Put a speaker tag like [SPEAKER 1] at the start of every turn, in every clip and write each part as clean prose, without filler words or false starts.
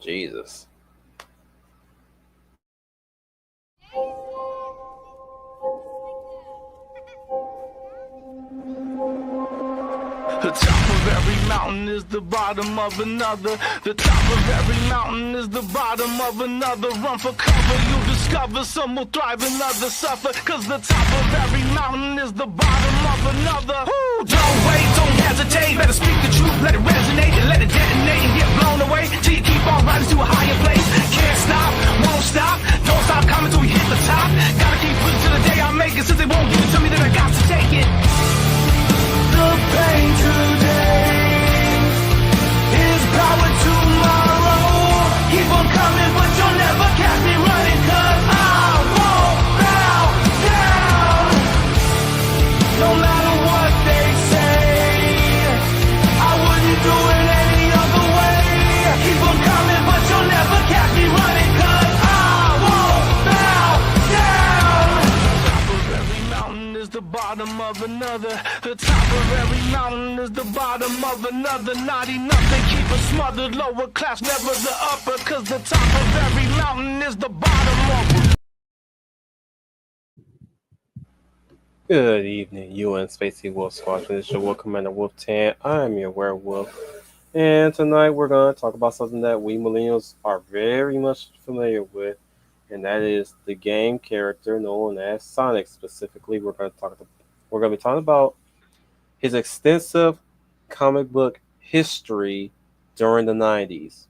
[SPEAKER 1] Jesus.
[SPEAKER 2] The top of every mountain is the bottom of another. The top of every mountain is the bottom of another. Run for cover, you discover some will thrive and others suffer. Cause the top of every mountain is the bottom of another. Woo! Don't wait, don't hesitate. Better speak the truth, let it resonate and let it detonate and get blown away. Till you keep on rising to a higher place. Can't stop, won't stop. Don't stop coming till we hit the top. Gotta keep pushing till the day I make it. Since they won't give it to me, then I got to take it. The pain today is power tomorrow. Keep on coming, but you'll never catch me running. Cause I won't bow down. No matter what they say, I wouldn't do it any other way. Keep on coming, but you'll never catch me running. Cause I won't bow down. The top of every mountain is the bottom of another. The top of every mountain is the bottom of another. Not enough, they keep us smothered. Lower class, never the upper. Cause the top of every mountain is the bottom of.
[SPEAKER 1] Good evening, UN Spacey Wolf Squad. This is your Wolf Commander Wolf Tan. I am your werewolf. And tonight we're going to talk about something that we millennials are very much familiar with. And that is the game character known as Sonic. Specifically, we're going to be talking about his extensive comic book history during the 90s.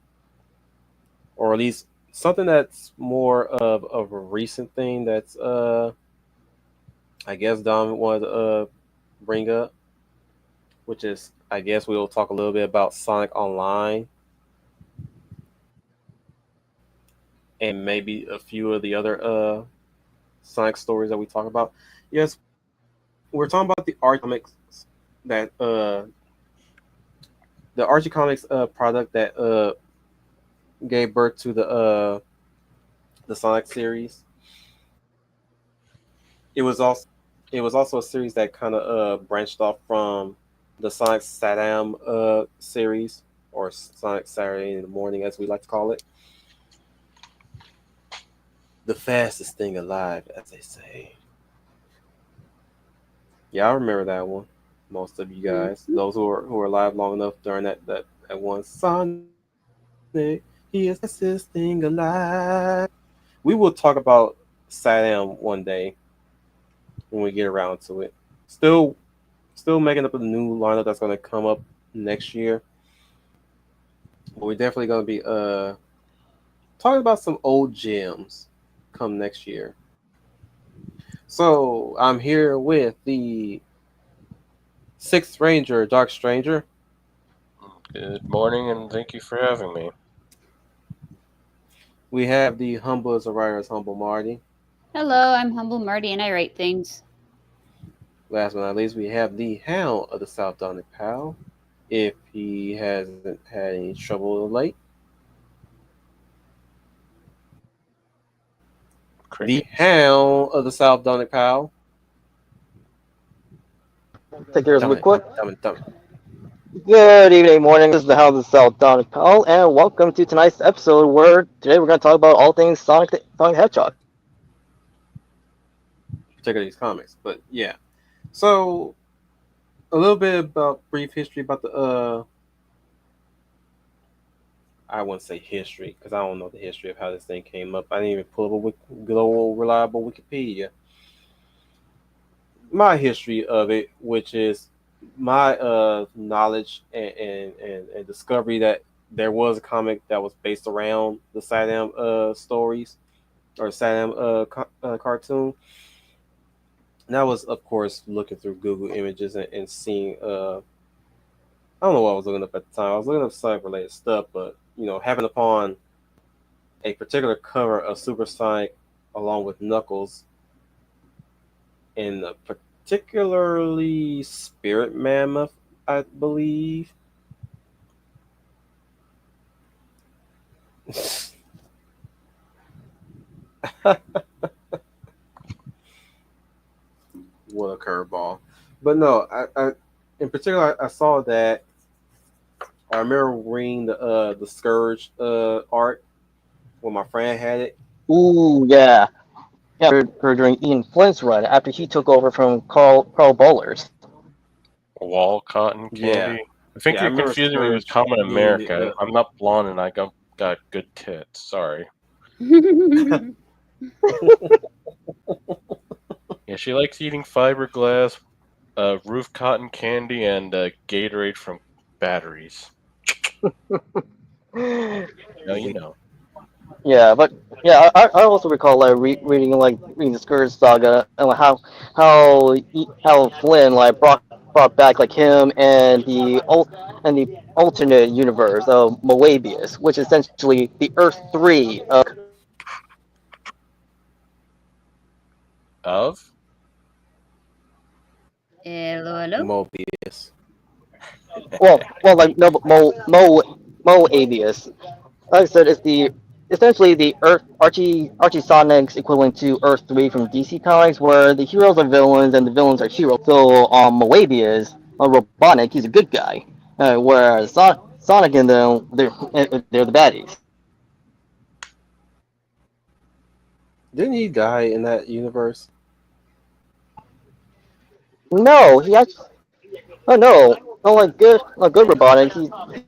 [SPEAKER 1] Or at least something that's more of a recent thing that's I guess Dom wanted to bring up, which is, I guess we'll talk a little bit about Sonic Online and maybe a few of the other Sonic stories that we talk about. Yes, we're talking about the Archie comics that the Archie comics product that gave birth to the Sonic series. It was also a series that kind of branched off from the Sonic Saddam series, or Sonic Saturday in the Morning, as we like to call it. The fastest thing alive, as they say. Yeah, I remember that one. Most of you guys, those who are alive long enough during that one. Sonic, he is the fastest thing alive. We will talk about Saddam one day when we get around to it. Still making up a new lineup that's going to come up next year. But we're definitely going to be talking about some old gems come next year. So I'm here with the Sixth Ranger, Dark Stranger.
[SPEAKER 3] Good morning, and thank you for having me.
[SPEAKER 1] We have the humble as a writer's humble Marty.
[SPEAKER 4] Hello, I'm Humble Marty and I write things.
[SPEAKER 1] Last but not least, we have the Hound of the South Donic Pal. If he hasn't had any trouble late. The Hound of the South Donic Pal.
[SPEAKER 5] Take yours real quick.
[SPEAKER 1] Dumb.
[SPEAKER 5] Good evening, morning. This is the House of South Donic Powell, and welcome to tonight's episode where today we're going to talk about all things Sonic the Hedgehog.
[SPEAKER 1] Particularly these comics, but yeah. So, a little bit about brief history about the I wouldn't say history because I don't know the history of how this thing came up. I didn't even pull up a good old reliable Wikipedia. My history of it, which is my knowledge and discovery that there was a comic that was based around the Saddam stories or Saddam cartoon. And that was, of course, looking through Google Images and seeing. I don't know what I was looking up at the time. I was looking up Sonic related stuff, but having upon a particular cover of Super Sonic along with Knuckles in a particularly Spirit Mammoth, I believe. What a curveball. But no, I in particular I saw that I remember reading the Scourge art when my friend had it.
[SPEAKER 5] Ooh, yeah. Yeah, during Ian Flint's run after he took over from Carl Bowlers.
[SPEAKER 3] Wall cotton
[SPEAKER 1] Yeah,
[SPEAKER 3] candy. I think
[SPEAKER 1] yeah, I
[SPEAKER 3] you're
[SPEAKER 1] remember
[SPEAKER 3] confusing me with
[SPEAKER 1] Scourge
[SPEAKER 3] Common
[SPEAKER 1] being
[SPEAKER 3] America. I'm not blonde and I got good tits. Sorry. Yeah, she likes eating fiberglass, roof cotton candy, and Gatorade from batteries. Now you know.
[SPEAKER 5] Yeah, but yeah, I also recall like reading the Scourge saga and like how Flynn like brought back like him and the alternate universe of Moebius, which is essentially the Earth 3 of
[SPEAKER 3] Of?
[SPEAKER 4] Hello, hello.
[SPEAKER 1] Mobius.
[SPEAKER 5] like no but Moebius. Like I said, it's the essentially the Archie Sonic's equivalent to Earth 3 from DC Comics, where the heroes are villains and the villains are heroes. So Moebius, Robotnik, he's a good guy, whereas Sonic and them they're the baddies.
[SPEAKER 1] Didn't he die in that universe?
[SPEAKER 5] No, he actually. Oh no, no, like good Robotnik.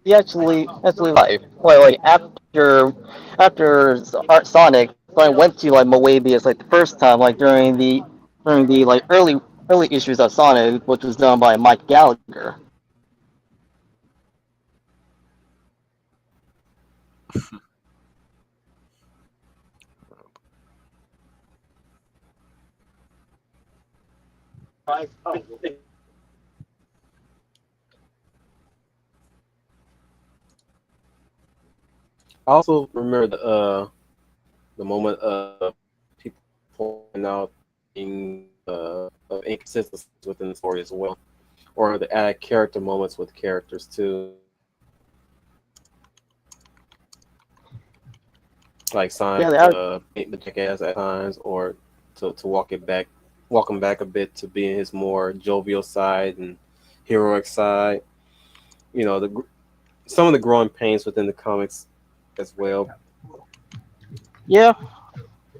[SPEAKER 5] He actually live. Like after Sonic went to like Moebius like the first time, like during the like early issues of Sonic, which was done by Mike Gallagher.
[SPEAKER 1] I also remember the moment of people pointing out of inconsistencies within the story as well, or the added character moments with characters too, like
[SPEAKER 5] Yeah,
[SPEAKER 1] Sonic
[SPEAKER 5] they are,
[SPEAKER 1] being the jackass at times, or to walk him back a bit to being his more jovial side and heroic side. You know, some of the growing pains within the comics as well.
[SPEAKER 5] yeah,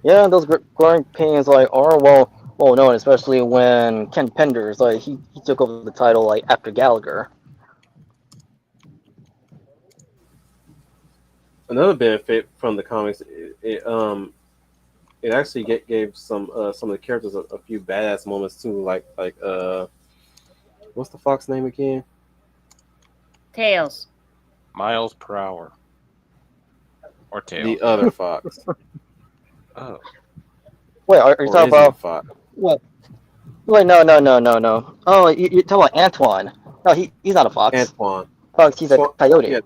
[SPEAKER 5] yeah. Those growing pains like are well known, especially when Ken Penders like he took over the title like after Gallagher.
[SPEAKER 1] Another benefit from the comics, it actually gave some of the characters a few badass moments too, like what's the fox name again?
[SPEAKER 4] Tails.
[SPEAKER 3] Miles per hour. Or
[SPEAKER 1] The
[SPEAKER 3] tails.
[SPEAKER 1] other fox,
[SPEAKER 3] Oh.
[SPEAKER 5] Wait, are you
[SPEAKER 1] or
[SPEAKER 5] talking
[SPEAKER 1] is it a
[SPEAKER 5] about
[SPEAKER 1] fox?
[SPEAKER 5] what? Wait, no. Oh, you're talking about Antoine. No, he's not a fox.
[SPEAKER 1] Antoine.
[SPEAKER 5] Fox, he's a
[SPEAKER 1] Twan,
[SPEAKER 5] coyote.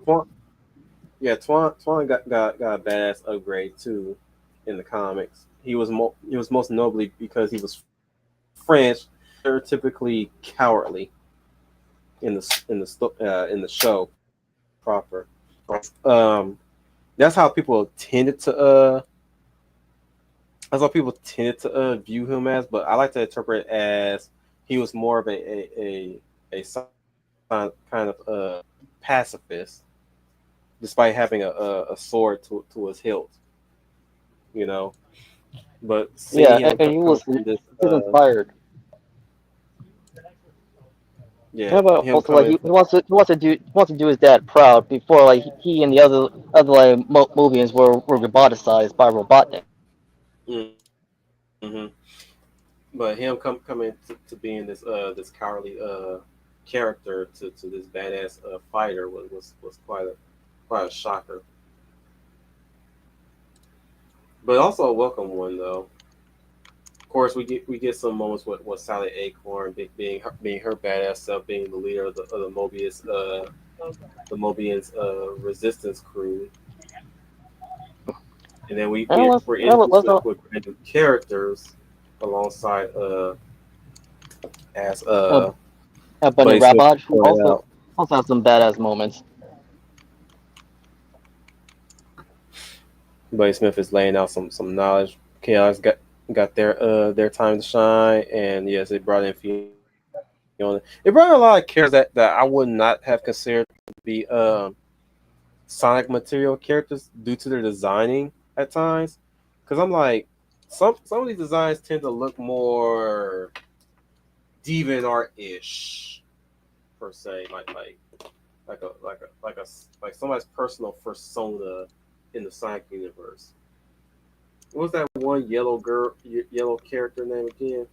[SPEAKER 1] yeah, Twan got a badass upgrade too in the comics. He was most notably because he was French, stereotypically cowardly in the show proper. Um, that's how people tended to view him as, but I like to interpret it as he was more of a kind of pacifist, despite having a sword to his hilt, you know. But
[SPEAKER 5] Yeah,
[SPEAKER 1] seeing him
[SPEAKER 5] and he
[SPEAKER 1] come
[SPEAKER 5] was
[SPEAKER 1] from this,
[SPEAKER 5] inspired.
[SPEAKER 1] yeah,
[SPEAKER 5] Yeah, but
[SPEAKER 1] him
[SPEAKER 5] also like
[SPEAKER 1] coming.
[SPEAKER 5] he wants to do his dad proud before like he and the other like Mobians were roboticized by Robotnik.
[SPEAKER 1] Mm-hmm. But him coming to being this cowardly character to this badass fighter was quite a shocker, but also a welcome one though. Of course, we get some moments with Sally Acorn being her badass self, being the leader of the Mobian's resistance crew, and then
[SPEAKER 5] And
[SPEAKER 1] we're introduced
[SPEAKER 5] let's not
[SPEAKER 1] with brand new characters alongside as
[SPEAKER 5] uh, Bunny
[SPEAKER 1] Buddy Smith
[SPEAKER 5] Rabbit, who
[SPEAKER 1] pointed out.
[SPEAKER 5] also has some badass moments.
[SPEAKER 1] Buddy Smith is laying out some knowledge. Chaos got their time to shine, and yes, it brought in Fiona on it. It brought a lot of characters that I would not have considered to be Sonic material characters due to their designing at times. Because I'm like, some of these designs tend to look more deviant ish per se, like somebody's personal persona in the Sonic universe. What was that one yellow girl, yellow character name again?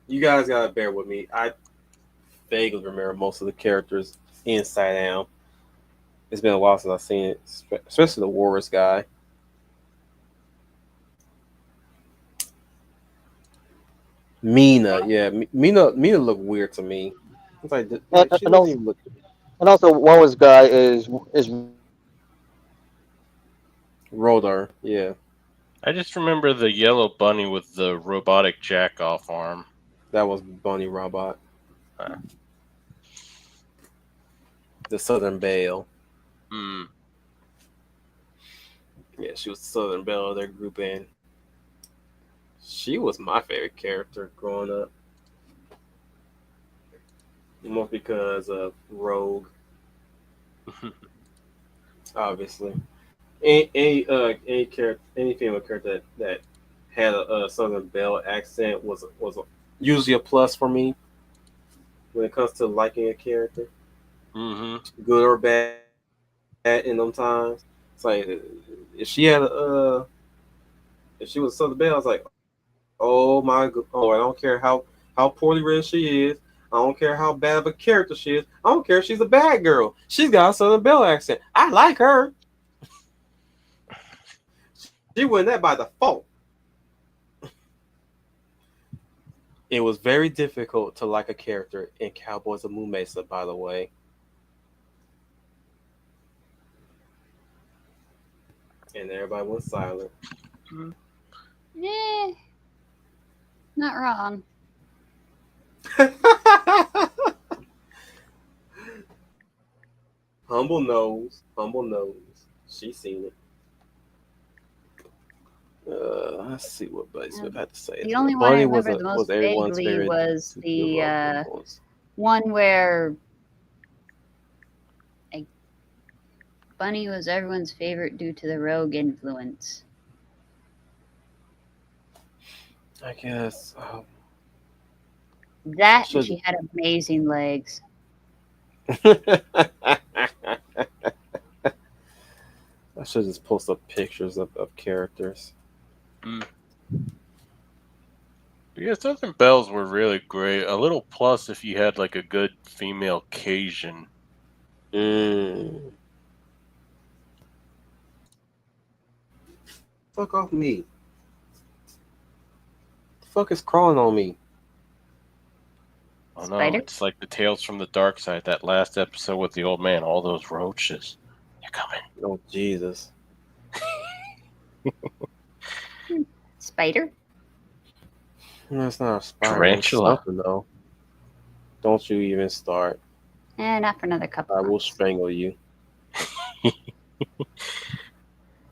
[SPEAKER 1] You guys gotta bear with me. I vaguely remember most of the characters inside out. It's been a while since I've seen it, especially the Warriors guy. Mina, yeah, Mina looked weird to me. It's like she
[SPEAKER 5] And
[SPEAKER 1] doesn't
[SPEAKER 5] also
[SPEAKER 1] even look
[SPEAKER 5] and also Warwick's guy is
[SPEAKER 1] Rodar. Yeah,
[SPEAKER 3] I just remember the yellow bunny with the robotic jack off arm.
[SPEAKER 1] that was Bunny Robot,
[SPEAKER 3] Uh,
[SPEAKER 1] the Southern Belle.
[SPEAKER 3] mm,
[SPEAKER 1] Yeah, she was the Southern Belle of their group, and she was my favorite character growing up. Most because of Rogue, obviously. Any character, any female character that had a Southern Belle accent usually a plus for me when it comes to liking a character,
[SPEAKER 3] hmm
[SPEAKER 1] good or bad. In them times, it's like if she had if she was a Southern Belle, I was like, oh my god, oh I don't care how poorly written she is. I don't care how bad of a character she is. I don't care if she's a bad girl. She's got a Southern Belle accent. I like her. She went that by default. It was very difficult to like a character in Cowboys of Moon Mesa, by the way. And everybody went silent.
[SPEAKER 4] Eh, not wrong.
[SPEAKER 1] Humble knows. Humble knows. She's seen it. Let's see what Buddy Smith had to say.
[SPEAKER 4] The only one I
[SPEAKER 1] Bunny
[SPEAKER 4] remember the most
[SPEAKER 1] was everyone's
[SPEAKER 4] vaguely
[SPEAKER 1] favorite.
[SPEAKER 4] was the
[SPEAKER 1] influence.
[SPEAKER 4] one where like, Bunny was everyone's favorite due to the rogue influence.
[SPEAKER 1] I guess.
[SPEAKER 4] That and
[SPEAKER 1] Should
[SPEAKER 4] she had amazing legs.
[SPEAKER 1] I should just post up pictures of characters.
[SPEAKER 3] mm. Yeah, Southern Bells were really great. A little plus if you had like a good female Cajun.
[SPEAKER 1] Mm. Fuck off me. The fuck is crawling on me?
[SPEAKER 3] Oh no,
[SPEAKER 4] Spider?
[SPEAKER 3] it's like the Tales from the Dark Side, that last episode with the old man, all those roaches. They're coming.
[SPEAKER 1] Oh Jesus.
[SPEAKER 4] Spider?
[SPEAKER 1] No, it's not a spider.
[SPEAKER 3] Tarantula.
[SPEAKER 1] It's something though. Don't you even start.
[SPEAKER 4] Not for another couple
[SPEAKER 1] I will
[SPEAKER 4] months.
[SPEAKER 1] strangle you.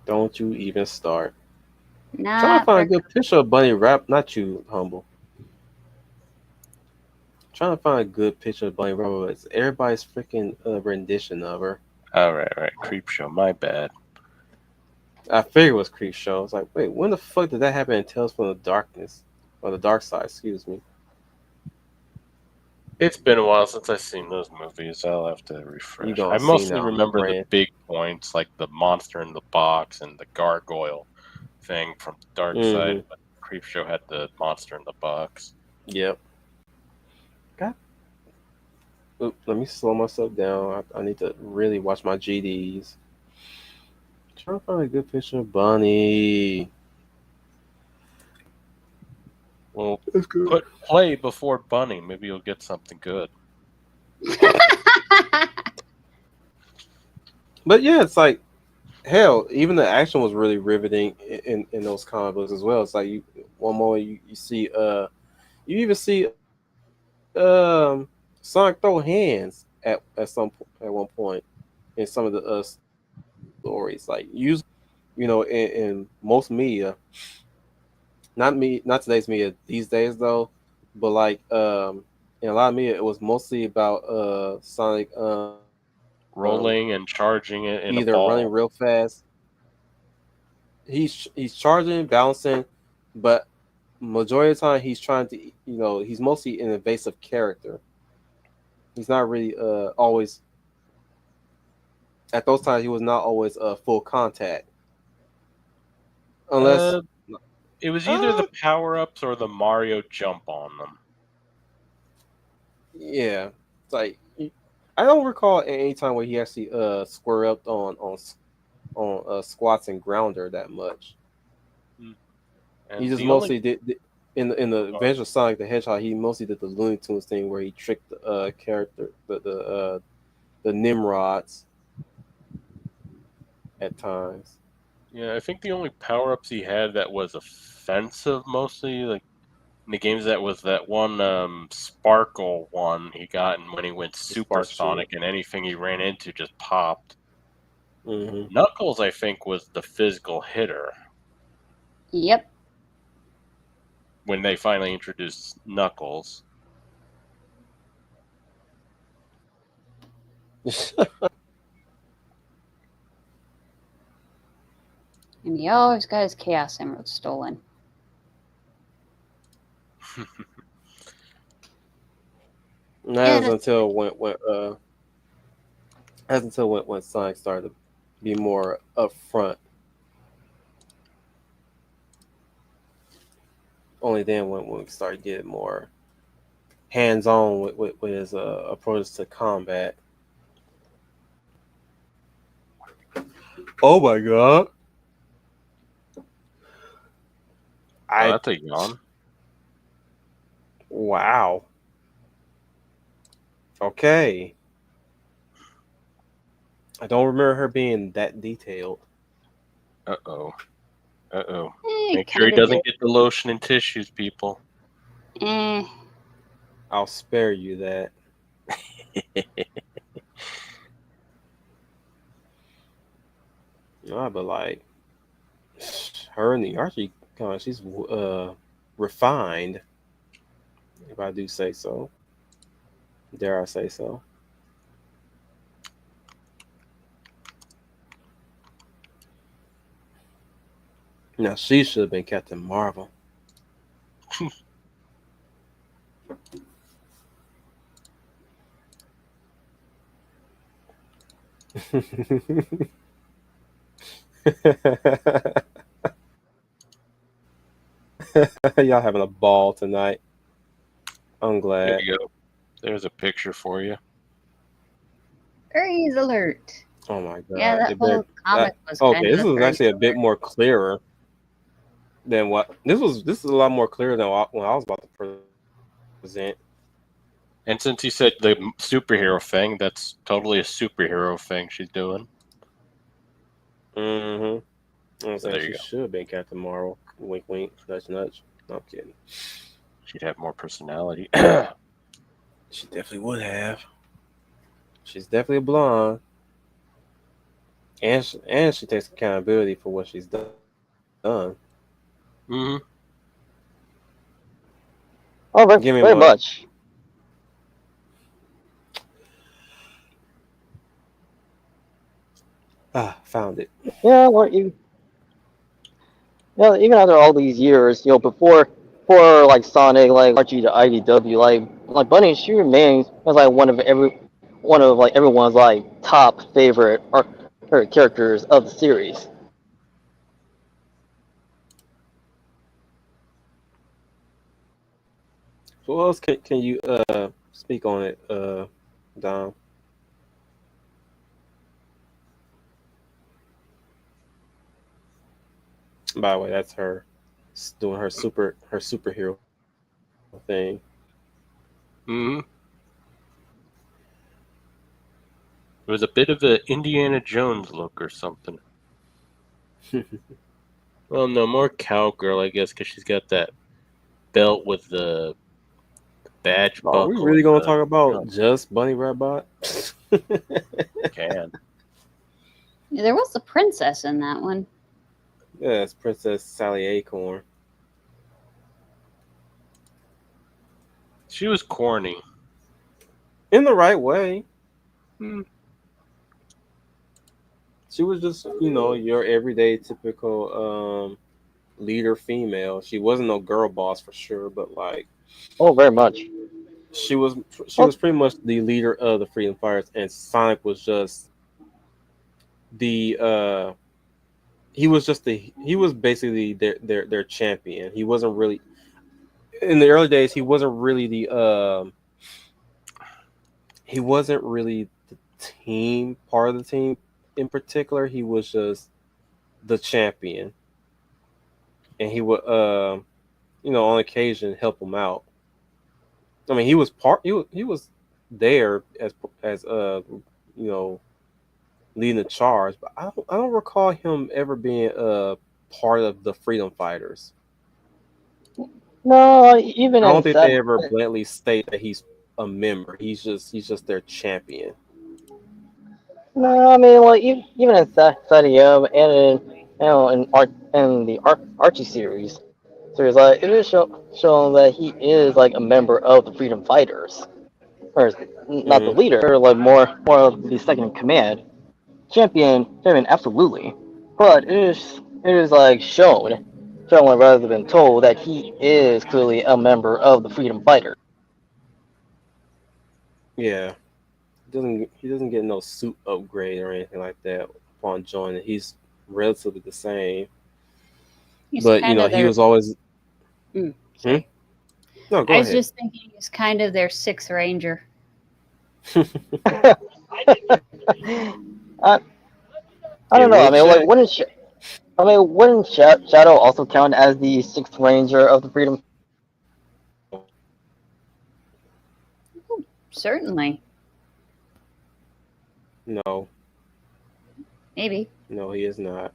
[SPEAKER 1] Don't you even start. Trying to
[SPEAKER 4] Not
[SPEAKER 1] find
[SPEAKER 4] for
[SPEAKER 1] a good picture of Bunny Rap. Not you, Humble. Trying to find a good picture of Bunny Rap. It's everybody's freaking rendition of her.
[SPEAKER 3] All right, Creep Show. My bad.
[SPEAKER 1] I figured it was Creep Show. I was like, wait, when the fuck did that happen in Tales from the Darkness? Or the Dark Side, excuse me.
[SPEAKER 3] It's been a while since I've seen those movies. I'll have to refresh.
[SPEAKER 1] gonna
[SPEAKER 3] I
[SPEAKER 1] see
[SPEAKER 3] mostly
[SPEAKER 1] now,
[SPEAKER 3] remember the
[SPEAKER 1] Brand.
[SPEAKER 3] big points, like the monster in the box and the gargoyle thing from the Dark Side. But Creep Show had the monster in the box.
[SPEAKER 1] Yep. God. Oop, let me slow myself down. I need to really watch my GDs. Trying to find a good picture of Bunny.
[SPEAKER 3] Well,
[SPEAKER 1] That's good.
[SPEAKER 3] put play before Bunny. Maybe you'll get something good.
[SPEAKER 1] But yeah, it's like hell. Even the action was really riveting in those comic books as well. It's like you one more you see you even see Sonic throw hands at one point in some of the stories. Like usually, in most media, not today's media these days though. but like in a lot of media, it was mostly about Sonic
[SPEAKER 3] Rolling and charging it in a
[SPEAKER 1] either running
[SPEAKER 3] ball.
[SPEAKER 1] real fast. He's charging, bouncing, but majority of the time he's trying to he's mostly an evasive character. He's not really always at those times he was not always full contact unless
[SPEAKER 3] Uh, it was either
[SPEAKER 1] uh
[SPEAKER 3] the power ups or the Mario jump on them.
[SPEAKER 1] yeah, it's like I don't recall any time where he actually square up on squats and grounder that much.
[SPEAKER 3] Hmm.
[SPEAKER 1] He
[SPEAKER 3] And
[SPEAKER 1] just
[SPEAKER 3] the only
[SPEAKER 1] mostly did in the Adventure of Sonic the Hedgehog. He mostly did the Looney Tunes thing where he tricked the character the Nimrods at times.
[SPEAKER 3] yeah, I think the only power ups he had that was offensive mostly, like in the games, that was that one sparkle one he got, and when he went
[SPEAKER 1] The Spark
[SPEAKER 3] supersonic
[SPEAKER 1] Shield.
[SPEAKER 3] and anything he ran into just popped.
[SPEAKER 1] Hmm.
[SPEAKER 3] Knuckles, I think, was the physical hitter
[SPEAKER 4] Yep.
[SPEAKER 3] when they finally introduced Knuckles.
[SPEAKER 4] And he always got his Chaos Emerald stolen.
[SPEAKER 1] And
[SPEAKER 4] Yeah,
[SPEAKER 1] that was
[SPEAKER 4] that's
[SPEAKER 1] until when Sonic started to be more upfront. Only then when we started getting more hands on with his approach to combat. Oh my god!
[SPEAKER 3] Oh,
[SPEAKER 1] I
[SPEAKER 3] that's a yawn.
[SPEAKER 1] wow. Okay, I don't remember her being that detailed.
[SPEAKER 3] Uh oh. Uh oh. Make sure he
[SPEAKER 4] kind of did.
[SPEAKER 3] doesn't get the lotion and tissues, people.
[SPEAKER 4] Eh.
[SPEAKER 1] I'll spare you that. No, but like her and the Archie, she's refined, if I do say so. Dare I say so? Now she should have been Captain Marvel. Y'all having a ball tonight. I'm
[SPEAKER 3] There
[SPEAKER 1] glad.
[SPEAKER 3] you go. There's a picture for you.
[SPEAKER 4] Furries alert.
[SPEAKER 1] Oh my
[SPEAKER 4] Yeah,
[SPEAKER 1] god.
[SPEAKER 4] that
[SPEAKER 1] They better
[SPEAKER 4] whole comic was
[SPEAKER 1] okay,
[SPEAKER 4] kind of
[SPEAKER 1] this
[SPEAKER 4] a
[SPEAKER 1] is
[SPEAKER 4] furry
[SPEAKER 1] actually a bit
[SPEAKER 4] alert.
[SPEAKER 1] more clearer than what this is a lot more clearer than when I was about to present.
[SPEAKER 3] And since you said the superhero thing, that's totally a superhero thing she's doing.
[SPEAKER 1] Mm-hmm. I'm
[SPEAKER 3] So
[SPEAKER 1] saying
[SPEAKER 3] there
[SPEAKER 1] she
[SPEAKER 3] you go.
[SPEAKER 1] should have been Captain Marvel. Wink wink, nudge nudge. No, I'm kidding.
[SPEAKER 3] She'd have more personality.
[SPEAKER 1] She definitely would have. She's definitely a blonde. And she takes accountability for what she's done.
[SPEAKER 3] Hmm.
[SPEAKER 5] Oh, very,
[SPEAKER 1] Give me
[SPEAKER 5] very
[SPEAKER 1] one.
[SPEAKER 5] much.
[SPEAKER 1] Ah, found it.
[SPEAKER 5] Yeah, well, even after all these years, before like Sonic, like Archie to IDW, like Bunny, she remains as like one of like everyone's like top favorite or characters of the series.
[SPEAKER 1] So what else can you speak on it, Dom? By the way, that's her doing her superhero thing.
[SPEAKER 3] Hmm. It was a bit of an Indiana Jones look or something. Well, no, more cowgirl, I guess, because she's got that belt with the badge
[SPEAKER 1] Are we
[SPEAKER 3] buckle
[SPEAKER 1] really
[SPEAKER 3] and
[SPEAKER 1] gonna
[SPEAKER 3] the
[SPEAKER 1] talk about
[SPEAKER 3] gun.
[SPEAKER 1] just Bunny Rabbit?
[SPEAKER 3] Can.
[SPEAKER 4] Yeah, there was a princess in that one.
[SPEAKER 1] Yes, Princess Sally Acorn.
[SPEAKER 3] She was corny.
[SPEAKER 1] in the right way.
[SPEAKER 3] Hmm.
[SPEAKER 1] She was just, your everyday typical leader female. She wasn't no girl boss for sure, but like
[SPEAKER 5] Oh, very much.
[SPEAKER 1] she was she
[SPEAKER 5] Well,
[SPEAKER 1] was pretty much the leader of the Freedom Fighters, and Sonic was just the he was basically their champion. He wasn't really in the early days. He wasn't really the team part of the team in particular. He was just the champion, and he would on occasion help him out. I mean, he was there as you know leading the charge, but I don't recall him ever being part of the Freedom Fighters.
[SPEAKER 5] no, even
[SPEAKER 1] I
[SPEAKER 5] in
[SPEAKER 1] don't think they
[SPEAKER 5] set.
[SPEAKER 1] ever blatantly state that he's a member. He's just their champion.
[SPEAKER 5] No, I mean, like even in Sadia and in the Archie series, like it is shown that he is like a member of the Freedom Fighters, or not the
[SPEAKER 1] Hmm.
[SPEAKER 5] leader, like more of the second in command, champion, absolutely. But it is like shown like, rather than told that he is clearly a member of the Freedom Fighters.
[SPEAKER 1] Yeah, he doesn't get no suit upgrade or anything like that upon joining. He's relatively the same,
[SPEAKER 4] He's
[SPEAKER 1] but
[SPEAKER 4] kind of
[SPEAKER 1] he
[SPEAKER 4] their.
[SPEAKER 1] was always. Hmm?
[SPEAKER 4] Sorry.
[SPEAKER 1] No,
[SPEAKER 4] I
[SPEAKER 1] go
[SPEAKER 4] was
[SPEAKER 1] ahead.
[SPEAKER 4] just thinking he's kind of their sixth ranger.
[SPEAKER 5] I, I
[SPEAKER 1] It
[SPEAKER 5] don't know. I
[SPEAKER 1] would,
[SPEAKER 5] mean, like,
[SPEAKER 1] Shay.
[SPEAKER 5] wouldn't Shadow also count as the sixth ranger of the Freedom?
[SPEAKER 4] Certainly.
[SPEAKER 1] No,
[SPEAKER 4] Maybe.
[SPEAKER 1] no, he is not.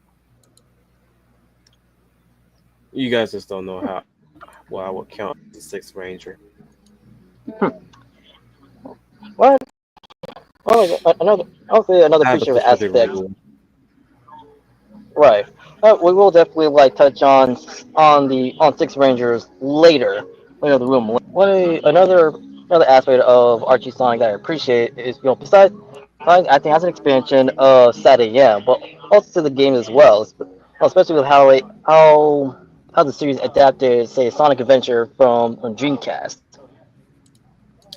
[SPEAKER 1] You guys just don't know how. Well, I would count as a sixth ranger.
[SPEAKER 5] Well, well, like, another
[SPEAKER 1] I have a
[SPEAKER 5] feature of
[SPEAKER 1] specific
[SPEAKER 5] aspect,
[SPEAKER 1] rule.
[SPEAKER 5] right? We will definitely like touch on six rangers later in the room. Another aspect of Archie Sonic that I appreciate is besides Sonic acting as an expansion of Saturday, yeah, but also to the game as well, especially with how the series adapted, say, Sonic Adventure from Dreamcast.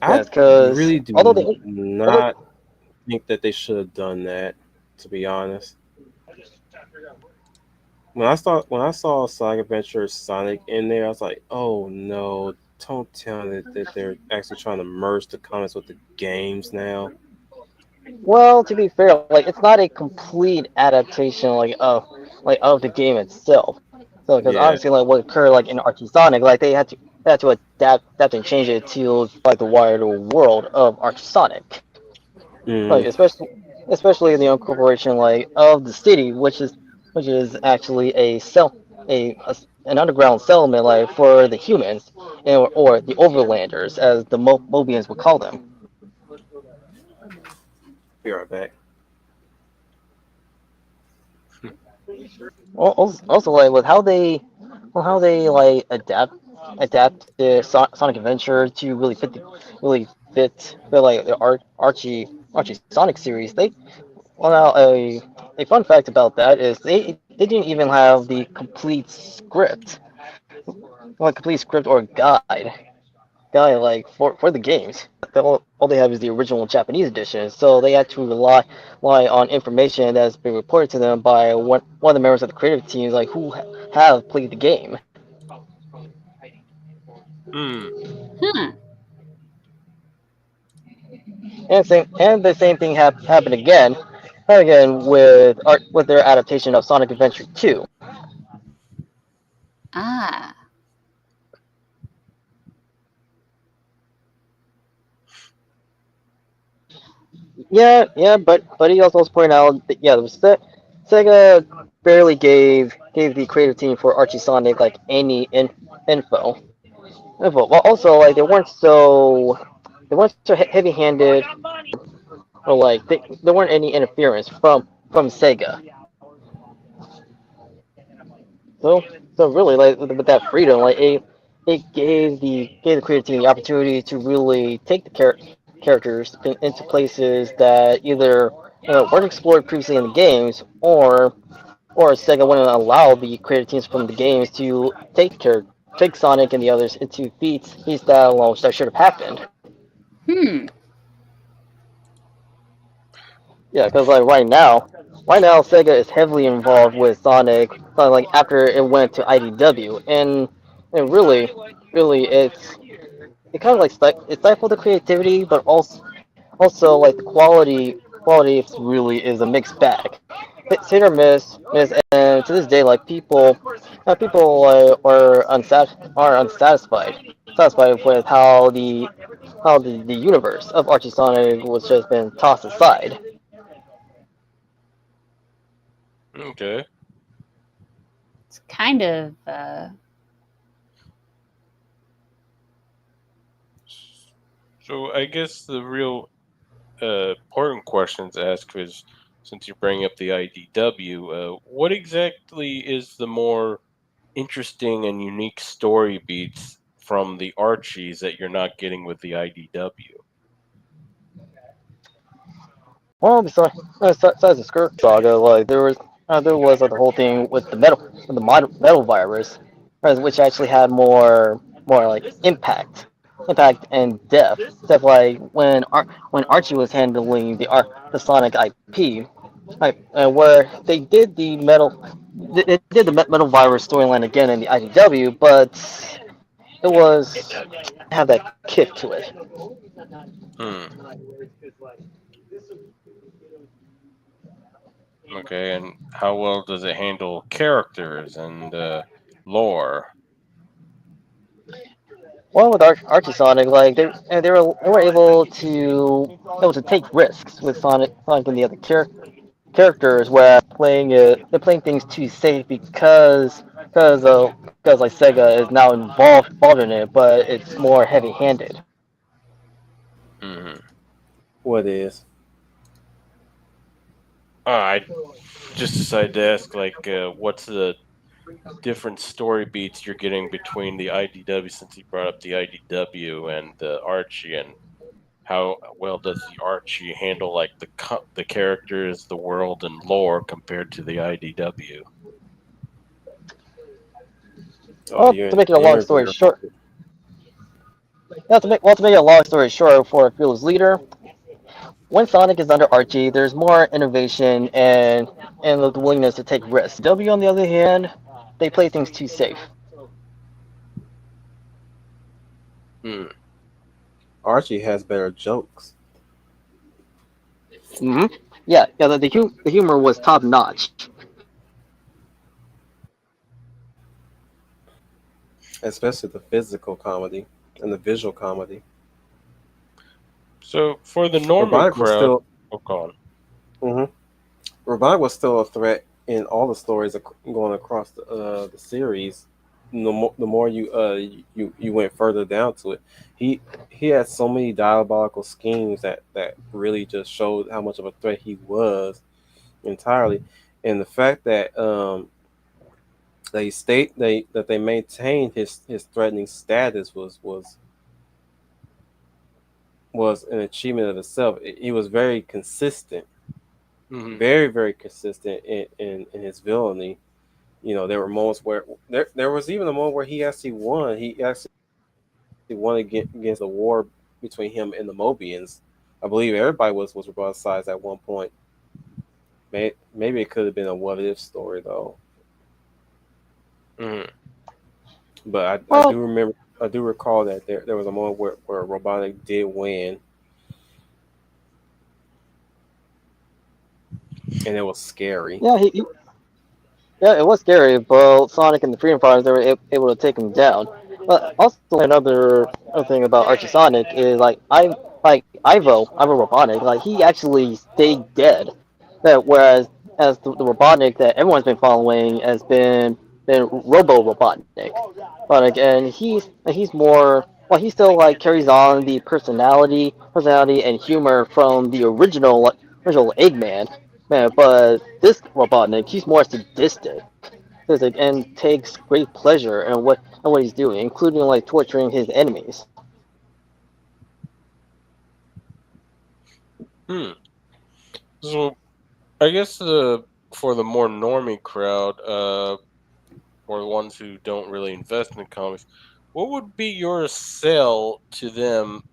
[SPEAKER 1] I
[SPEAKER 5] Yes, because
[SPEAKER 1] really do not think that they should have done that. To be honest, when I saw Sonic Adventure Sonic in there, I was like, oh no, don't tell me that they're actually trying to merge the comics with the games now.
[SPEAKER 5] well, to be fair, like it's not a complete adaptation of the game itself. So, because
[SPEAKER 1] Yeah.
[SPEAKER 5] honestly, like what occurred like in Archie Sonic, like they had to adapt and change it to like the wider world of Archie Sonic. Like
[SPEAKER 1] Mm.
[SPEAKER 5] especially the incorporation like of the city, which is actually an underground settlement like for the humans, or the Overlanders as the Mobians would call them.
[SPEAKER 1] Be right back.
[SPEAKER 5] Also, like with how they like adapted Sonic Adventure to really fit like the Archie Sonic series. Well, now a fun fact about that is they didn't even have the complete script or guide like for the games. All they have is the original Japanese edition, so they had to rely on information that's been reported to them by one of the members of the creative teams, like who have played the game.
[SPEAKER 3] Hmm.
[SPEAKER 4] Huh.
[SPEAKER 5] And the same thing happened again with their adaptation of Sonic Adventure 2.
[SPEAKER 4] Ah.
[SPEAKER 5] Yeah, but he also pointed out that yeah, Sega barely gave the creative team for Archie Sonic like any info. Well, also like they weren't so heavy-handed, or like there weren't any interference from Sega. So so really like with that freedom, like it gave the creator team the opportunity to really take the characters into places that either weren't explored previously in the games, or Sega wouldn't allow the creative teams from the games to take Sonic and the others into feats that that should have happened.
[SPEAKER 4] Hmm.
[SPEAKER 5] Yeah, because like right now Sega is heavily involved with Sonic. Like after it went to IDW, and really it kind of like it stifled the creativity, but also like the quality really is a mixed bag. It's hit or miss, and to this day, like people are satisfied with how the universe of Archie Sonic was just been tossed aside.
[SPEAKER 3] Okay.
[SPEAKER 4] It's kind of
[SPEAKER 3] So I guess the real important question to ask is, since you bring up the IDW, what exactly is the more interesting and unique story beats from the Archies that you're not getting with the IDW?
[SPEAKER 5] Well, besides the Skirt Saga, like there was like the whole thing with the metal virus, which actually had more like impact and depth. Except like when Archie was handling the Sonic IP, like where they did the metal virus storyline again in the IDW, but it was have that kick to it.
[SPEAKER 3] Hmm. Okay, and how well does it handle characters and lore?
[SPEAKER 5] Well, with Archie Sonic, like they were able to take risks with Sonic and the other characters, where they're playing things too safe because like Sega is now involved in it, but it's more heavy-handed.
[SPEAKER 3] Hmm.
[SPEAKER 1] What is?
[SPEAKER 3] I just decided to ask, like, what's the different story beats you're getting between the IDW, since you brought up the IDW and the Archie, and how well does the Archie handle like the characters, the world, and lore compared to the IDW?
[SPEAKER 1] Oh,
[SPEAKER 5] Well, to make it a long story short, to make it a long story short, for Field's leader, when Sonic is under Archie, there's more innovation and the willingness to take risks. W, on the other hand, they play things too safe.
[SPEAKER 3] Hmm.
[SPEAKER 1] Archie has better jokes,
[SPEAKER 5] Hmm. Yeah. The humor was top notch.
[SPEAKER 1] especially the physical comedy and the visual comedy.
[SPEAKER 3] So for the normal
[SPEAKER 1] Robotic was
[SPEAKER 3] crowd,
[SPEAKER 1] still,
[SPEAKER 3] oh, go on.
[SPEAKER 1] hmm Robotic was still a threat in all the stories going across the series. The more you went further down to it, he he had so many diabolical schemes that really just showed how much of a threat he was entirely, and the fact that that they maintained his threatening status was an achievement of itself. He was very consistent,
[SPEAKER 3] Hmm.
[SPEAKER 1] very consistent in his villainy. There were moments where there was even a moment where he actually won. He actually won against the war between him and the Mobians. I believe everybody was Robotic size at one point. Maybe it could have been a what if story though.
[SPEAKER 3] Hmm.
[SPEAKER 1] But I
[SPEAKER 5] Well,
[SPEAKER 1] do remember, I do recall that there was a moment where Robotic did win, and it was scary.
[SPEAKER 5] yeah, yeah, it was scary, but Sonic and the Freedom Fighters, they were able to take him down. But also another thing about Archie Sonic is like Ivo Robotnik, like he actually stayed dead. That whereas as the Robotnik that everyone's been following has been Robo Robotnik. But again, he's more well, he still like carries on the personality and humor from the original Eggman. Man, but this Robotnik, he's more sadistic. physics and takes great pleasure in what he's doing, including like torturing his enemies.
[SPEAKER 3] Hmm. So I guess for the more normie crowd, or the ones who don't really invest in comics, what would be your sell to them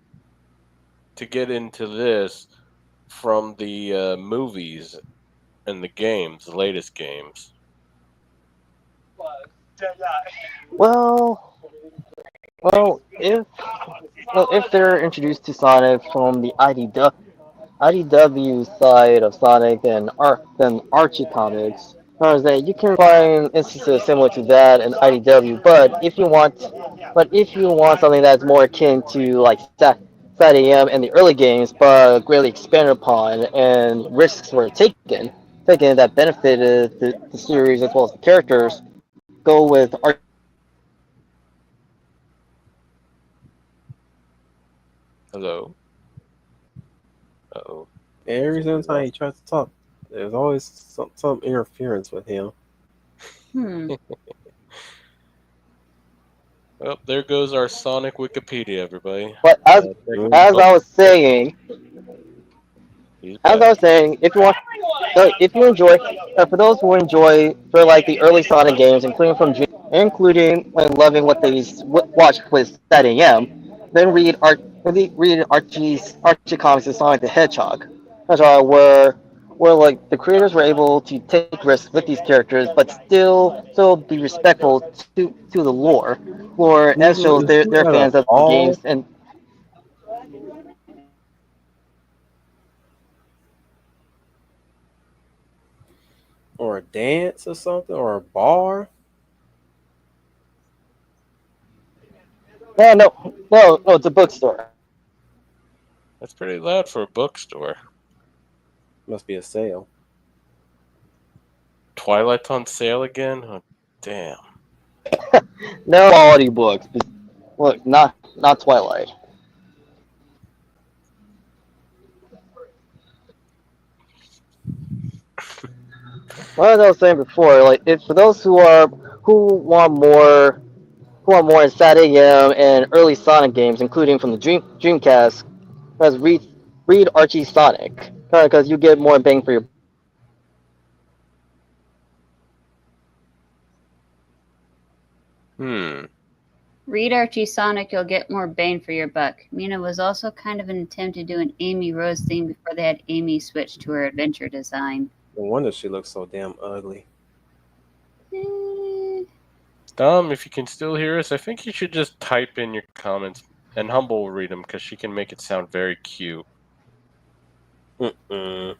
[SPEAKER 3] to get into this from the movies and the games, the latest games?
[SPEAKER 5] Well, well, if they're introduced to Sonic from the IDW side of Sonic than Archie comics, as that you can find instances similar to that in IDW. But if you want something that's more akin to like Sat AM in the early games, but greatly expanded upon and risks were taken that benefited the series as well as the characters, go with Archie Sonic.
[SPEAKER 3] Hello. Uh-oh.
[SPEAKER 1] Every
[SPEAKER 3] Think we
[SPEAKER 1] single time he
[SPEAKER 3] lost.
[SPEAKER 1] tries to talk, there's always some interference with him.
[SPEAKER 4] Hmm.
[SPEAKER 3] Well, there goes our Sonic Wikipedia, everybody.
[SPEAKER 5] But
[SPEAKER 1] Mm.
[SPEAKER 5] as
[SPEAKER 3] Oh,
[SPEAKER 5] I was saying,
[SPEAKER 3] he's
[SPEAKER 5] as I was
[SPEAKER 3] back.
[SPEAKER 5] saying, if you enjoy, for those who enjoy, for like the early Sonic games, including when loving what they watched with Sat AM, then read Archie comics of Sonic the Hedgehog. Where like the creators were able to take risks with these characters, but still be respectful to the lore, as shows
[SPEAKER 1] Is he
[SPEAKER 5] their
[SPEAKER 1] at a
[SPEAKER 5] fans of the games
[SPEAKER 1] ball
[SPEAKER 5] and
[SPEAKER 1] or a dance or something or a bar?
[SPEAKER 5] no, it's a bookstore.
[SPEAKER 3] That's pretty loud for a bookstore.
[SPEAKER 1] Must be a sale.
[SPEAKER 3] Twilight's on sale again? Oh, damn.
[SPEAKER 5] No quality books. Look, not Twilight. Well, as I was saying before, like if for those who want more in Sat AM and early Sonic games, including from the Dreamcast, let's read Archie Sonic because you get more bang for your buck.
[SPEAKER 3] Hmm.
[SPEAKER 4] Read Archie Sonic, you'll get more bang for your buck. Mina was also kind of an attempt to do an Amy Rose theme before they had Amy switch to her adventure design.
[SPEAKER 1] No wonder she looks so damn ugly.
[SPEAKER 4] Eh,
[SPEAKER 3] Dom, if you can still hear us, I think you should just type in your comments and Humble will read them because she can make it sound very cute.
[SPEAKER 1] Mm-mm.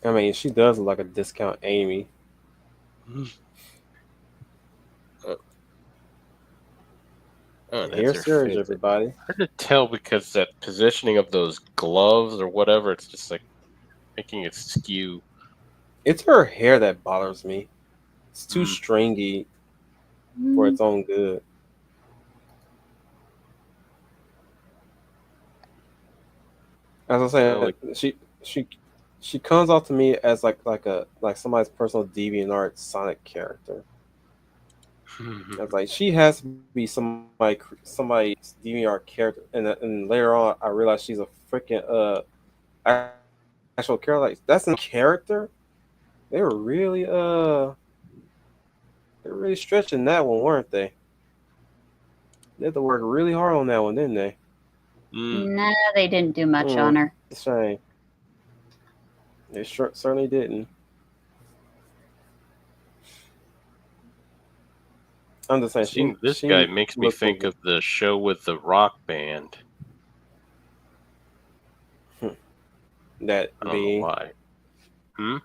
[SPEAKER 1] I mean, she does look like a discount Amy.
[SPEAKER 3] Uh, oh, that's
[SPEAKER 1] Here's
[SPEAKER 3] her
[SPEAKER 1] Surge,
[SPEAKER 3] face.
[SPEAKER 1] everybody.
[SPEAKER 3] Hard to tell because that positioning of those gloves or whatever, it's just like making it skew.
[SPEAKER 1] It's her hair that bothers me. It's too
[SPEAKER 3] Mm.
[SPEAKER 1] stringy for
[SPEAKER 4] hmm.
[SPEAKER 1] its own good. As I was
[SPEAKER 3] Yeah,
[SPEAKER 1] saying,
[SPEAKER 3] like
[SPEAKER 1] she comes off to me as like somebody's personal DeviantArt Sonic character. I was like, she has to be somebody's DeviantArt character, and later on, I realized she's a freaking actual character. Like that's an character. They were they were really stretching that one, weren't they? They had to work really hard on that one, didn't they?
[SPEAKER 3] mm.
[SPEAKER 4] Nah, they didn't do much on her.
[SPEAKER 1] It's a shame. They certainly didn't. I'm just saying,
[SPEAKER 3] Seeing this guy
[SPEAKER 1] she
[SPEAKER 3] makes me
[SPEAKER 1] looked
[SPEAKER 3] think of the show with the rock band.
[SPEAKER 1] that
[SPEAKER 3] I don't know
[SPEAKER 1] being
[SPEAKER 3] why. Hmm?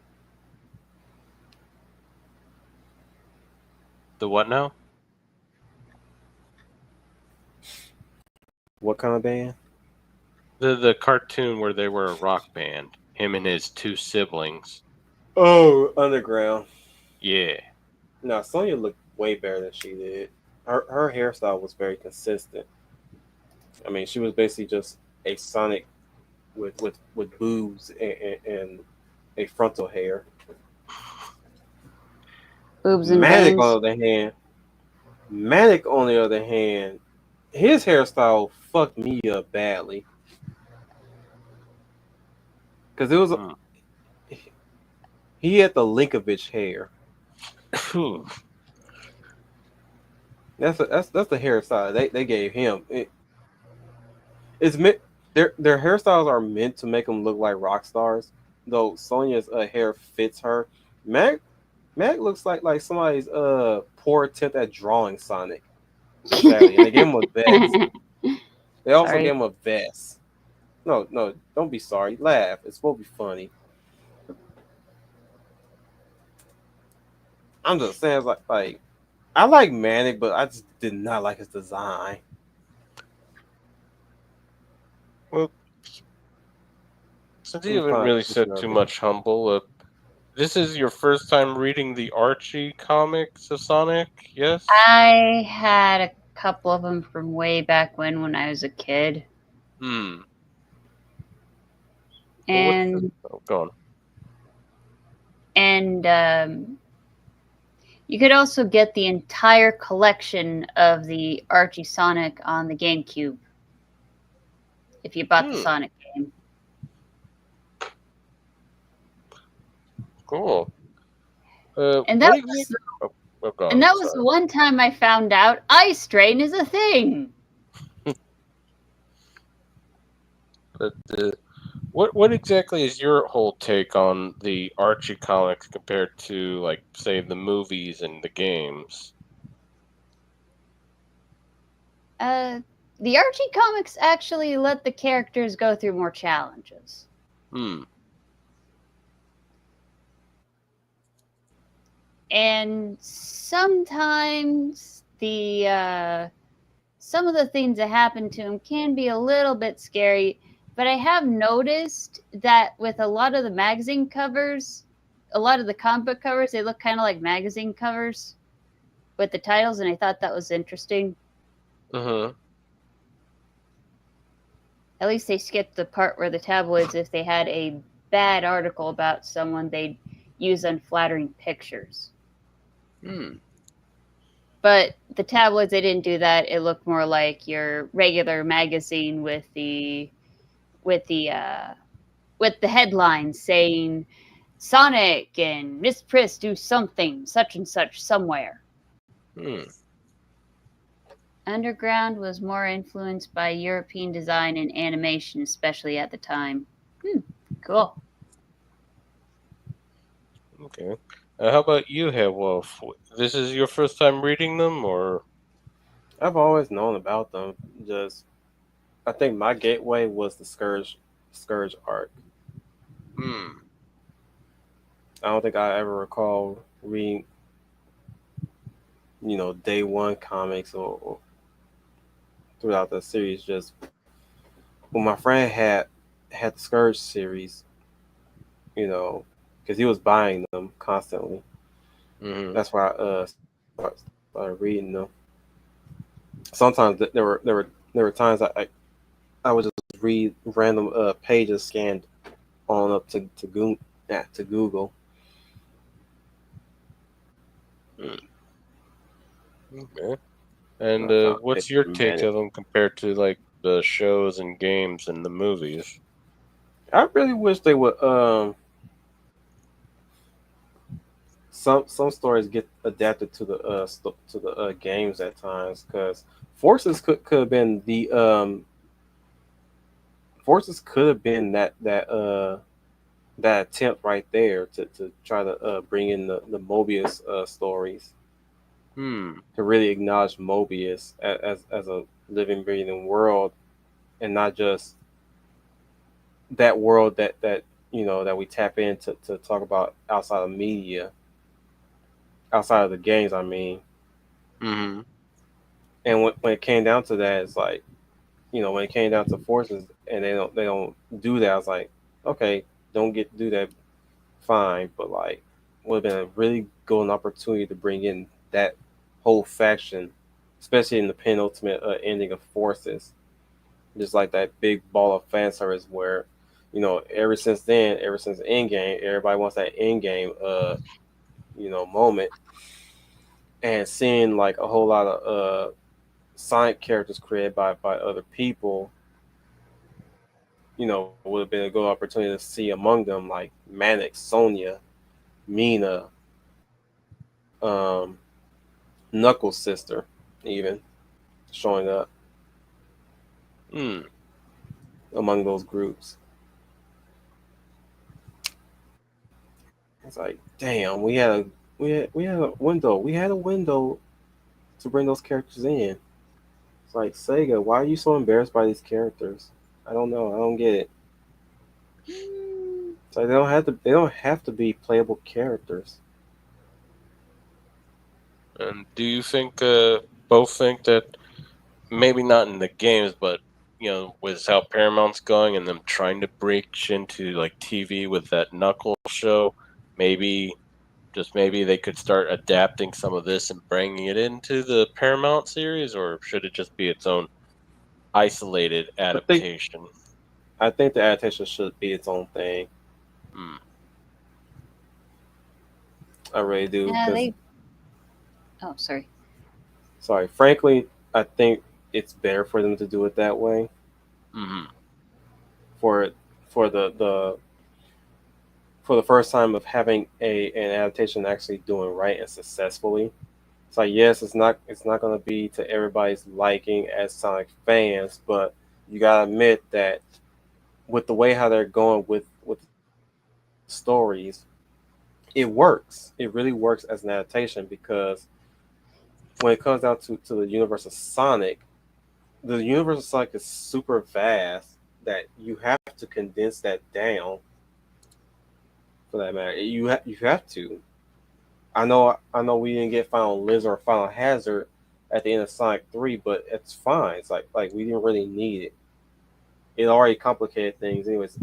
[SPEAKER 3] The what now?
[SPEAKER 1] what kind of band?
[SPEAKER 3] The cartoon where they were a rock band. Him and his two siblings.
[SPEAKER 1] Oh, Underground.
[SPEAKER 3] Yeah.
[SPEAKER 1] Now Sonya looked way better than she did. Her hairstyle was very consistent. I mean, she was basically just a Sonic with boobs and a frontal hair.
[SPEAKER 4] Boobs and
[SPEAKER 1] Manic
[SPEAKER 4] veins.
[SPEAKER 1] on the other hand, Manic on the other hand, his hairstyle fucked me up badly because it was
[SPEAKER 3] Hmm.
[SPEAKER 1] he had the Linkovich hair.
[SPEAKER 3] Phew.
[SPEAKER 1] That's the hairstyle they gave him. It's meant their hairstyles are meant to make them look like rock stars. Though Sonya's hair fits her. Mac Mac looks like somebody's poor attempt at drawing Sonic. Sadly, and they gave him a vest. They also gave
[SPEAKER 4] Sorry.
[SPEAKER 1] him a vest. No, no, don't be sorry. Laugh. It's supposed to be funny. I'm just saying, it's like I like Manic, but I just did not like his design.
[SPEAKER 3] Well, since
[SPEAKER 1] He
[SPEAKER 3] you
[SPEAKER 1] was
[SPEAKER 3] haven't
[SPEAKER 1] kind of
[SPEAKER 3] really
[SPEAKER 1] too
[SPEAKER 3] said too
[SPEAKER 1] snubby.
[SPEAKER 3] much, Humble, this is your first time reading the Archie comics of Sonic, yes?
[SPEAKER 4] I had a couple of them from way back when I was a kid.
[SPEAKER 3] Hmm. Well, what's the...
[SPEAKER 4] And
[SPEAKER 3] Oh, go on.
[SPEAKER 4] and you could also get the entire collection of the Archie Sonic on the GameCube if you bought the
[SPEAKER 3] Hmm.
[SPEAKER 4] Sonic game.
[SPEAKER 3] Cool.
[SPEAKER 4] And
[SPEAKER 3] What
[SPEAKER 4] that
[SPEAKER 3] exactly?
[SPEAKER 4] was
[SPEAKER 3] Oh, go
[SPEAKER 4] and
[SPEAKER 3] on.
[SPEAKER 4] that was
[SPEAKER 3] Sorry.
[SPEAKER 4] the one time I found out Ice Train is a thing.
[SPEAKER 3] But what exactly is your whole take on the Archie comics compared to, like, say, the movies and the games?
[SPEAKER 4] The Archie comics actually let the characters go through more challenges.
[SPEAKER 3] Hmm.
[SPEAKER 4] And sometimes the some of the things that happen to him can be a little bit scary, but I have noticed that with a lot of the magazine covers, a lot of the comic book covers, they look kind of like magazine covers with the titles, and I thought that was interesting.
[SPEAKER 3] Uh-huh.
[SPEAKER 4] At least they skipped the part where the tabloids, if they had a bad article about someone, they'd use unflattering pictures.
[SPEAKER 3] Hmm.
[SPEAKER 4] But the tabloids, they didn't do that. It looked more like your regular magazine with the uh, with the headlines saying Sonic and Miss Priss do something such and such somewhere.
[SPEAKER 3] Hmm.
[SPEAKER 4] Underground was more influenced by European design and animation, especially at the time. Cool.
[SPEAKER 3] Okay. How about you, Wolf? This is your first time reading them, or?
[SPEAKER 1] I've always known about them. Just I think my gateway was the Scourge arc.
[SPEAKER 3] Hmm.
[SPEAKER 1] I don't think I ever recall reading, day one comics or throughout the series. Just when my friend had the Scourge series, you know, because he was buying them constantly.
[SPEAKER 3] Mm-hmm.
[SPEAKER 1] That's why I started reading them. Sometimes there were times I would just read random pages scanned on up to Google.
[SPEAKER 3] Okay. And
[SPEAKER 1] I found
[SPEAKER 3] what's your take
[SPEAKER 1] Manic.
[SPEAKER 3] of them compared to, like, the shows and games and the movies?
[SPEAKER 1] I really wish they would some stories get adapted to the to the games at times because Forces could have been the Forces could have been that attempt right there to try to bring in the Mobius stories
[SPEAKER 3] Hmm.
[SPEAKER 1] to really acknowledge Mobius as a living breathing world and not just that world that we tap into to talk about outside of media, outside of the games. I mean,
[SPEAKER 3] Mm-hmm.
[SPEAKER 1] and when it came down to that, it's like when it came down to forces and they don't do that. I was like, okay, don't get to do that, fine, but like would have been a really golden opportunity to bring in that whole faction, especially in the penultimate ending of Forces, just like that big ball of fan service where Ever since then, ever since Endgame, everybody wants that Endgame, moment, and seeing like a whole lot of Sonic characters created by other people, would have been a good opportunity to see among them like Manic, Sonya, Mina, Knuckles' sister, even showing up
[SPEAKER 3] Hmm.
[SPEAKER 1] among those groups. It's like, damn, we had a window. We had a window to bring those characters in. It's like Sega, why are you so embarrassed by these characters? I don't know. I don't get it.
[SPEAKER 4] Mm,
[SPEAKER 1] It's like they don't have to be playable characters.
[SPEAKER 3] And do you think both think that maybe not in the games, but with how Paramount's going and them trying to breach into like TV with that Knuckles show, maybe just maybe they could start adapting some of this and bringing it into the Paramount series, or should it just be its own isolated
[SPEAKER 1] I think
[SPEAKER 3] adaptation?
[SPEAKER 1] I think the adaptation should be its own thing.
[SPEAKER 3] Hmm.
[SPEAKER 1] I really do.
[SPEAKER 4] yeah,
[SPEAKER 1] Because
[SPEAKER 4] they. Oh, sorry.
[SPEAKER 1] sorry, frankly, I think it's better for them to do it that way.
[SPEAKER 3] Hmm.
[SPEAKER 1] For for the first time of having an adaptation actually doing right and successfully. It's like, yes, it's not going to be to everybody's liking as Sonic fans, but you gotta admit that with the way how they're going with the stories, it works. It really works as an adaptation because when it comes down to the universe of Sonic, the universe of Sonic is super vast that you have to condense that down for that matter. You have to. I know we didn't get Final Lizard or Final Hazard at the end of Sonic 3, but it's fine. It's like we didn't really need it. It already complicated things. Anyways,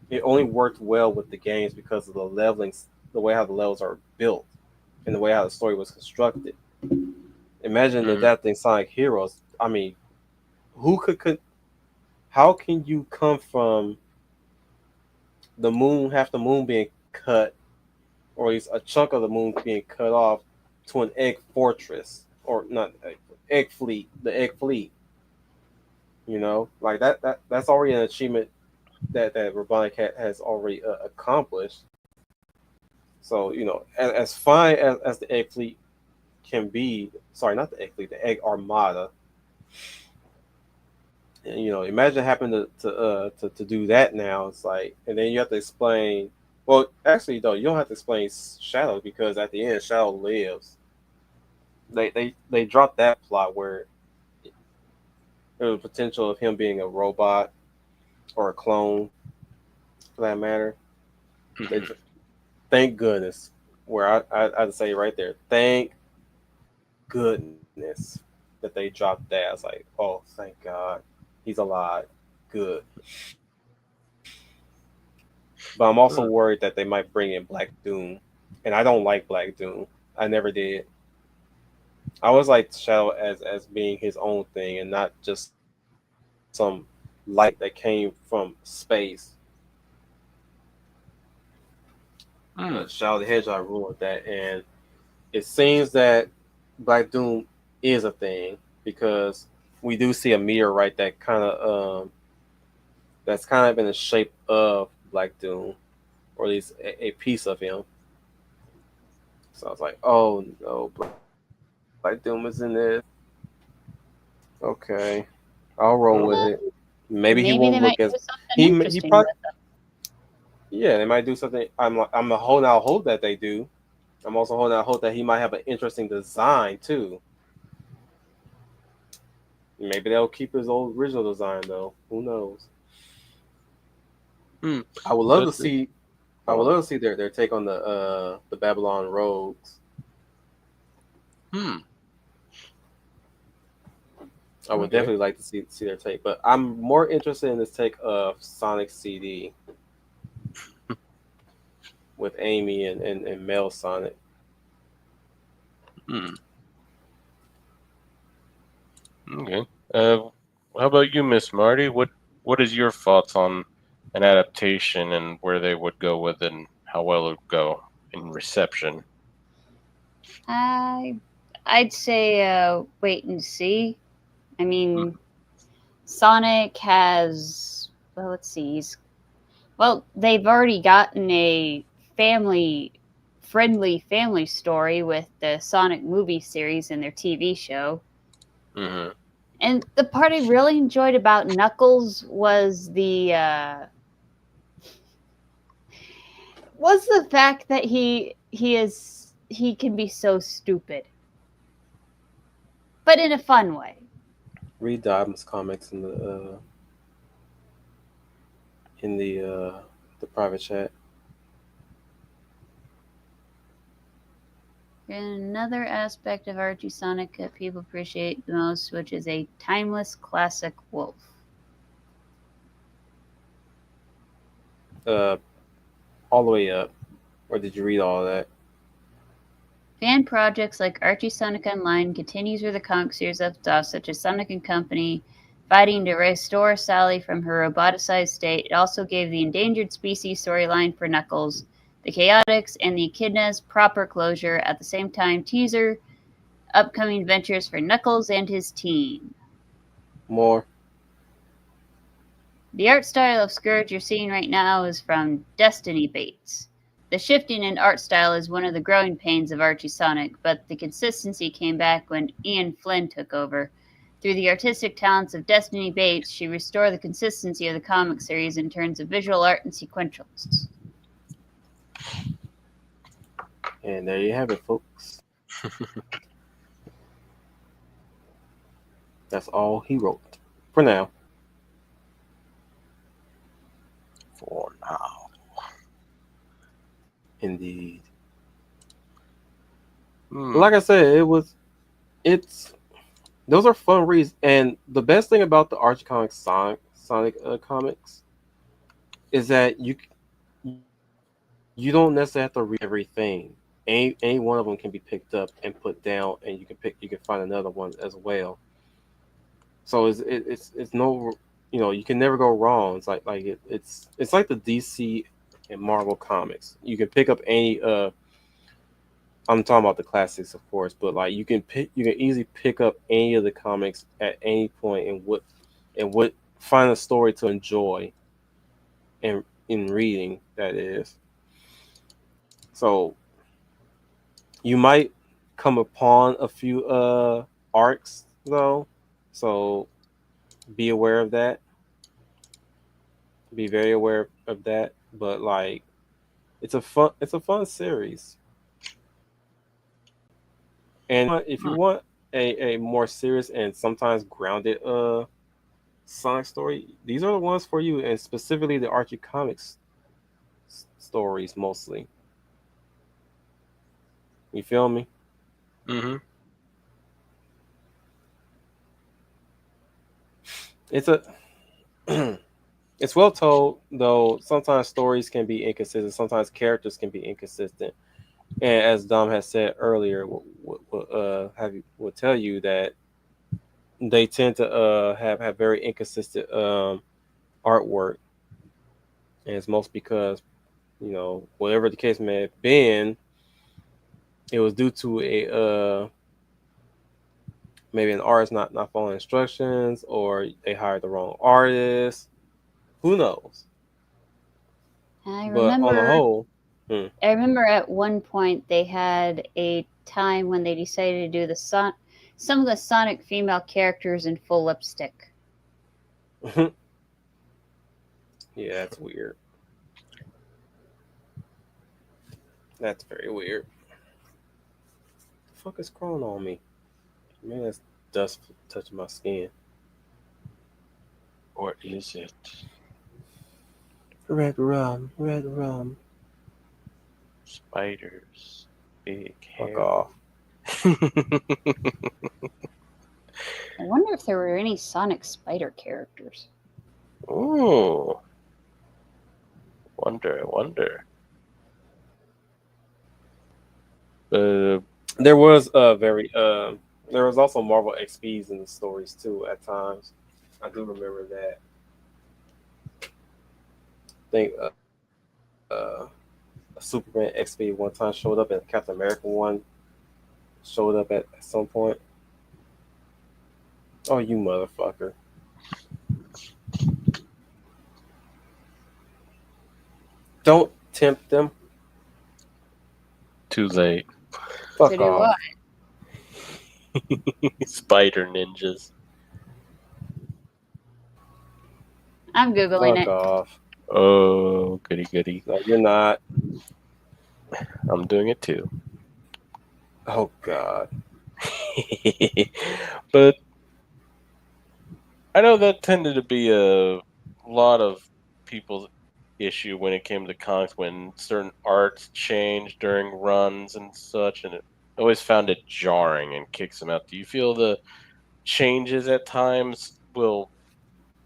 [SPEAKER 1] it only worked well with the games because of the levelings, the way how the levels are built, and the way how the story was constructed. Imagine
[SPEAKER 3] Hmm.
[SPEAKER 1] adapting Sonic Heroes. I mean, who could how can you come from the moon, half the moon being cut, or at least a chunk of the moon being cut off, to an egg fortress, or not egg fleet, the egg fleet. Like that's already an achievement that Robotic has already accomplished. So as fine as the egg fleet can be, sorry, not the egg fleet, the egg armada. And, imagine having to do that now. It's like, and then you have to explain. Well, actually, though, you don't have to explain Shadow because at the end, Shadow lives. They dropped that plot where there was potential of him being a robot or a clone, for that matter. They
[SPEAKER 3] Hmm.
[SPEAKER 1] thank goodness. Where I'd say right there, thank goodness that they dropped that. I was like, oh, thank God, he's alive. Good. But I'm also
[SPEAKER 3] Hmm.
[SPEAKER 1] worried that they might bring in Black Doom, and I don't like Black Doom. I never did. I always liked Shadow as being his own thing and not just some light that came from space. But
[SPEAKER 3] Hmm.
[SPEAKER 1] Shadow the Hedgehog ruined that, and it seems that Black Doom is a thing because we do see a meteorite that's kind of in the shape of Black Doom, or at least a piece of him. So I was like, oh no, Black Doom is in this. Okay, I'll roll with it.
[SPEAKER 3] Okay.
[SPEAKER 1] Maybe he won't
[SPEAKER 4] Maybe they
[SPEAKER 1] look
[SPEAKER 4] might
[SPEAKER 1] as
[SPEAKER 4] do something
[SPEAKER 1] he
[SPEAKER 4] interesting
[SPEAKER 1] probably,
[SPEAKER 4] with them.
[SPEAKER 1] yeah, they might do something. I'm a holding out hope that they do. I'm also holding out hope that he might have an interesting design too. Maybe they'll keep his old original design though. Who knows?
[SPEAKER 3] Hmm.
[SPEAKER 1] I would love
[SPEAKER 3] But
[SPEAKER 1] to see. I
[SPEAKER 3] go
[SPEAKER 1] would
[SPEAKER 3] on.
[SPEAKER 1] love to see their take on the Babylon Rogues.
[SPEAKER 3] Hmm.
[SPEAKER 1] I would
[SPEAKER 3] Okay.
[SPEAKER 1] definitely like to see their take, but I'm more interested in this take of Sonic CD with Amy and Mel Sonic.
[SPEAKER 3] Hmm. Okay. How about you, Miss Marty? What is your thoughts on an adaptation and where they would go with it and how well it would go in reception.
[SPEAKER 4] I I'd say wait and see. I mean, Sonic has, well, let's see. Well, they've already gotten a family friendly family story with the Sonic movie series and their TV show.
[SPEAKER 3] Mm-hmm.
[SPEAKER 4] And the part I really enjoyed about Knuckles was the fact that he can be so stupid, but in a fun way.
[SPEAKER 1] Read Diamond's comics in the private chat.
[SPEAKER 4] Another aspect of Archie Sonic that people appreciate the most, which is a timeless classic wolf.
[SPEAKER 1] Uh, all the way up, or did you read all that?
[SPEAKER 4] Fan projects like Archie Sonic Online continues where the comic series left off, such as Sonic and Company fighting to restore Sally from her roboticized state. It also gave the endangered species storyline for Knuckles, the Chaotix, and the Echidnas proper closure. At the same time, teaser upcoming adventures for Knuckles and his team.
[SPEAKER 1] More.
[SPEAKER 4] The art style of Scourge you're seeing right now is from Destiny Bates. The shifting in art style is one of the growing pains of Archie Sonic, but the consistency came back when Ian Flynn took over. Through the artistic talents of Destiny Bates, she restored the consistency of the comic series in terms of visual art and sequentials.
[SPEAKER 1] And there you have it, folks. That's all he wrote for now.
[SPEAKER 3] For now.
[SPEAKER 1] Indeed.
[SPEAKER 3] Hmm.
[SPEAKER 1] Like I said, it's those are fun reads, and the best thing about the Archie Comics Sonic comics is that you don't necessarily have to read everything. Any one of them can be picked up and put down, and you can find another one as well. So it's no, you can never go wrong. It's it's like the DC and Marvel comics. You can pick up any I'm talking about the classics, of course, but like you can easily pick up any of the comics at any point and what find a story to enjoy in reading, that is. So you might come upon a few arcs though. So be aware of that. Be very aware of that. But like it's a fun series. And if you want a more serious and sometimes grounded Sonic story, these are the ones for you, and specifically the Archie comics stories mostly. You feel me?
[SPEAKER 3] Mm-hmm.
[SPEAKER 1] It's a it's well told, though sometimes stories can be inconsistent, sometimes characters can be inconsistent. And as Dom has said earlier, will tell you that they tend to have very inconsistent artwork, and it's most because whatever the case may have been, it was due to a maybe an artist not following instructions, or they hired the wrong artist. Who knows?
[SPEAKER 4] I
[SPEAKER 1] But on the
[SPEAKER 4] remember
[SPEAKER 1] whole,
[SPEAKER 4] I remember at one point they had a time when they decided to do some of the Sonic female characters in full lipstick.
[SPEAKER 1] yeah, that's weird. That's very weird. The fuck is crawling on me? Man, that's dust touching my skin.
[SPEAKER 3] Or is it?
[SPEAKER 1] Red rum, red rum.
[SPEAKER 3] Spiders. Big
[SPEAKER 1] Fuck
[SPEAKER 3] hair.
[SPEAKER 1] off.
[SPEAKER 4] I wonder if there were any Sonic Spider characters.
[SPEAKER 3] Ooh. Wonder.
[SPEAKER 1] There was there was also Marvel XPs in the stories too at times. I do remember that. think a Superman XP one time showed up, and Captain America one showed up at some point. Oh, you motherfucker! Don't tempt them.
[SPEAKER 3] Too late.
[SPEAKER 4] To
[SPEAKER 1] Fuck
[SPEAKER 4] do what?
[SPEAKER 1] off.
[SPEAKER 3] Spider ninjas.
[SPEAKER 4] I'm googling
[SPEAKER 1] Fuck
[SPEAKER 4] it.
[SPEAKER 1] off.
[SPEAKER 3] Oh, goody goody.
[SPEAKER 1] No, you're not.
[SPEAKER 3] I'm doing it too.
[SPEAKER 1] Oh God.
[SPEAKER 3] But I know that tended to be a lot of people's issue when it came to comics when certain arts changed during runs and such, and it always found it jarring and kicks them out. Do you feel the changes at times will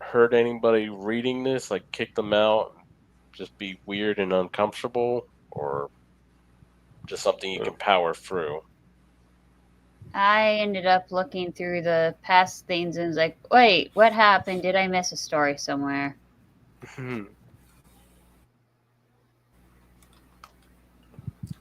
[SPEAKER 3] hurt anybody reading this, like kick them out, and just be weird and uncomfortable, or just something you can power through?
[SPEAKER 4] I ended up looking through the past things and was like, wait, what happened? Did I miss a story somewhere?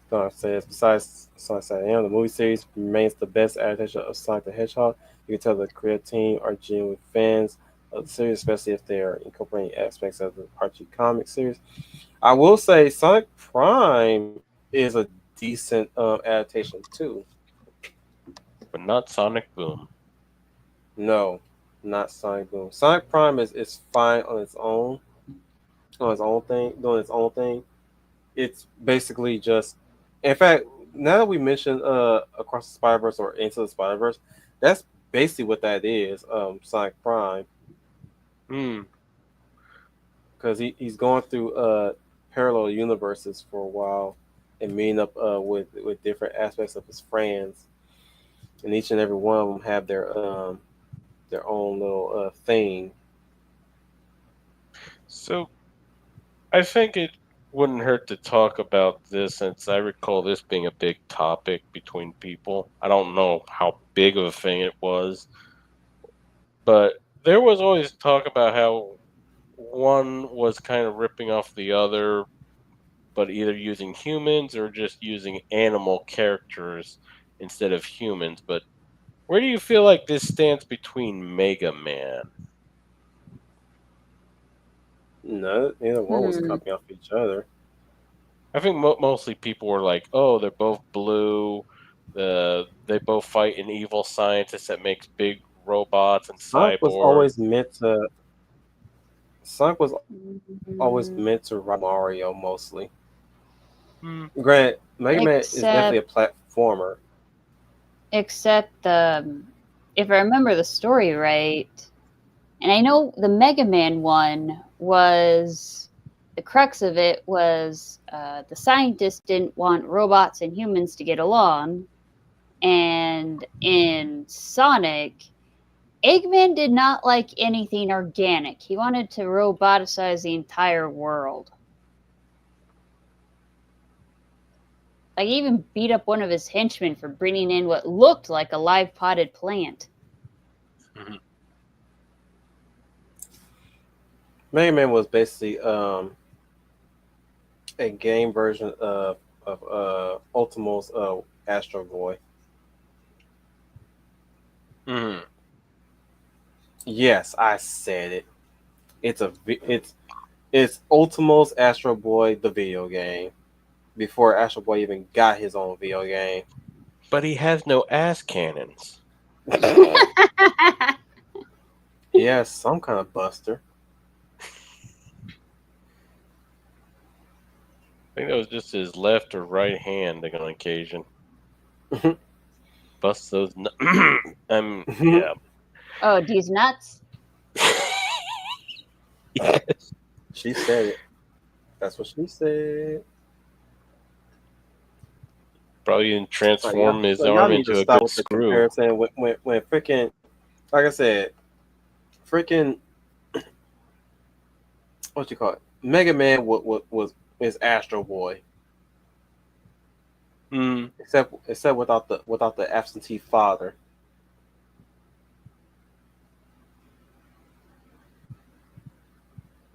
[SPEAKER 1] So says besides Sonic Saiyan, the movie series remains the best adaptation of Sonic the Hedgehog. You can tell the creative team are genuine fans of the series, especially if they are incorporating aspects of the Archie comic series. I will say Sonic Prime is a decent adaptation too.
[SPEAKER 3] But not Sonic Boom.
[SPEAKER 1] No, not Sonic Boom. Sonic Prime is fine on its own thing, doing its own thing. It's basically just, in fact, now that we mentioned Across the Spider Verse or Into the Spider Verse, that's basically what that is. Sonic Prime,
[SPEAKER 3] Hmm.
[SPEAKER 1] because he's going through parallel universes for a while and meeting up with different aspects of his friends, and each and every one of them have their own little thing.
[SPEAKER 3] So I think it wouldn't hurt to talk about this since I recall this being a big topic between people. I don't know how big of a thing it was, but there was always talk about how one was kind of ripping off the other, but either using humans or just using animal characters instead of humans. But where do you feel like this stands between Mega Man?
[SPEAKER 1] No, neither one was
[SPEAKER 4] Hmm.
[SPEAKER 1] copying off each other.
[SPEAKER 3] I think mostly people were like, "Oh, they're both blue. They both fight an evil scientist that makes big robots and
[SPEAKER 1] Sonic was
[SPEAKER 3] cyborgs."
[SPEAKER 1] always meant to. Sonic was always
[SPEAKER 4] Mm,
[SPEAKER 1] meant to rival Mario mostly.
[SPEAKER 3] Hmm.
[SPEAKER 1] Granted, Mega Man is definitely
[SPEAKER 4] except,
[SPEAKER 1] a platformer.
[SPEAKER 4] except if I remember the story right, and I know the Mega Man one was the crux of it was the scientists didn't want robots and humans to get along, and in Sonic, Eggman did not like anything organic. He wanted to roboticize the entire world. Like, he even beat up one of his henchmen for bringing in what looked like a live potted plant.
[SPEAKER 3] Mhm.
[SPEAKER 1] Mega Man was basically a game version of Ultimo's Astro Boy.
[SPEAKER 3] Mhm.
[SPEAKER 1] Yes, I said it. It's Ultimo's Astro Boy, the video game. Before Astro Boy even got his own video game.
[SPEAKER 3] But he has no ass cannons.
[SPEAKER 1] Yes, some kind of buster.
[SPEAKER 3] I think that was just his left or right hand on occasion. Bust those. Yeah.
[SPEAKER 4] Oh, these nuts?
[SPEAKER 1] She said it. That's what she said.
[SPEAKER 3] Probably didn't
[SPEAKER 1] Like y'all,
[SPEAKER 3] transform his
[SPEAKER 1] like, y'all
[SPEAKER 3] arm
[SPEAKER 1] need to
[SPEAKER 3] into a
[SPEAKER 1] stop
[SPEAKER 3] good
[SPEAKER 1] with the
[SPEAKER 3] screw.
[SPEAKER 1] comparison. When freaking, like I said, freaking, what you call it? Mega Man was is Astro Boy,
[SPEAKER 3] Hmm.
[SPEAKER 1] except without the absentee father.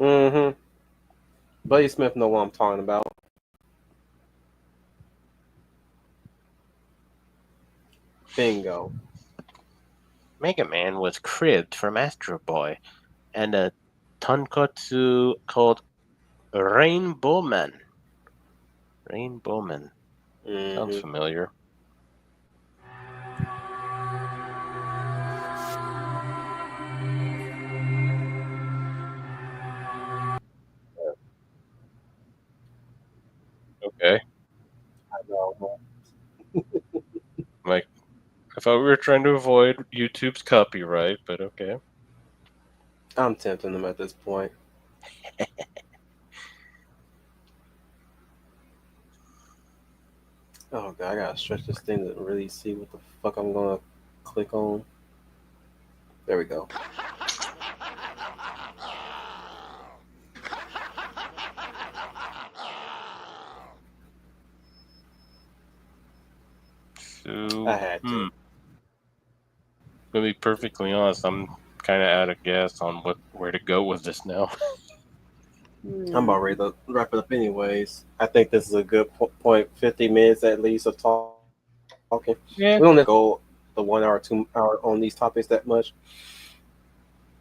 [SPEAKER 1] Mm-hmm. Buddy Smith know what I'm talking about. Bingo.
[SPEAKER 3] Mega Man was cribbed from Astro Boy, and a tonkotsu called Rainbow Man. Rainbow Man. Sounds
[SPEAKER 1] Hmm.
[SPEAKER 3] familiar. Okay.
[SPEAKER 1] I know.
[SPEAKER 3] Like, I thought we were trying to avoid YouTube's copyright, but okay.
[SPEAKER 1] I'm tempting them at this point. Oh god, I gotta stretch this thing to really see what the fuck I'm gonna click on. There we go. I
[SPEAKER 3] So,
[SPEAKER 1] had to.
[SPEAKER 3] to be perfectly honest, I'm kind of out of guess on where to go with this now.
[SPEAKER 1] I'm about ready to wrap it up anyways. I think this is a good point. 50 minutes at least of talking. We don't need to
[SPEAKER 3] Yeah.
[SPEAKER 1] go the 1 hour, 2 hour on these topics that much.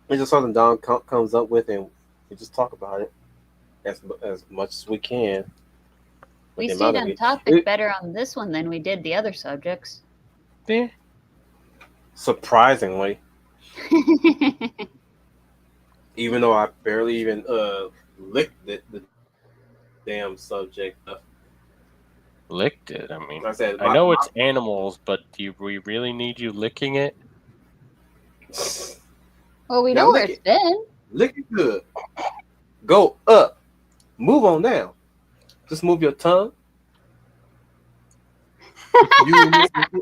[SPEAKER 1] It's just something Don comes up with, and we just talk about it as much as we can. With
[SPEAKER 4] We
[SPEAKER 1] the
[SPEAKER 4] stayed
[SPEAKER 1] amount of
[SPEAKER 4] on
[SPEAKER 1] it,
[SPEAKER 4] topic better on this one than we did the other subjects.
[SPEAKER 3] Yeah.
[SPEAKER 1] surprisingly, even though I barely even licked the damn subject.
[SPEAKER 3] Licked it. I mean,
[SPEAKER 1] Like I said,
[SPEAKER 3] I know it's animals, but do we really need you licking it?
[SPEAKER 4] Well, we
[SPEAKER 1] now
[SPEAKER 4] know where
[SPEAKER 1] lick
[SPEAKER 4] it's
[SPEAKER 1] it,
[SPEAKER 4] been.
[SPEAKER 1] lick it good. Go up, move on down. Just move your tongue. You must lick it.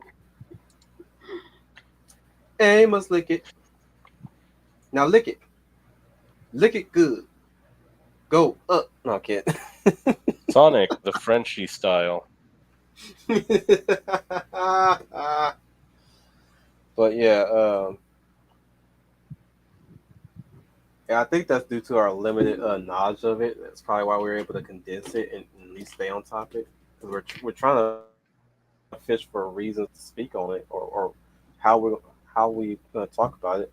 [SPEAKER 1] And you must lick it. Now lick it good. Go up. No, I can't.
[SPEAKER 3] Sonic, the Frenchie style.
[SPEAKER 1] But yeah, yeah, I think that's due to our limited knowledge of it. That's probably why we were able to condense it and at least stay on topic. Because we're trying to fish for reasons to speak on it, or how we talk about it,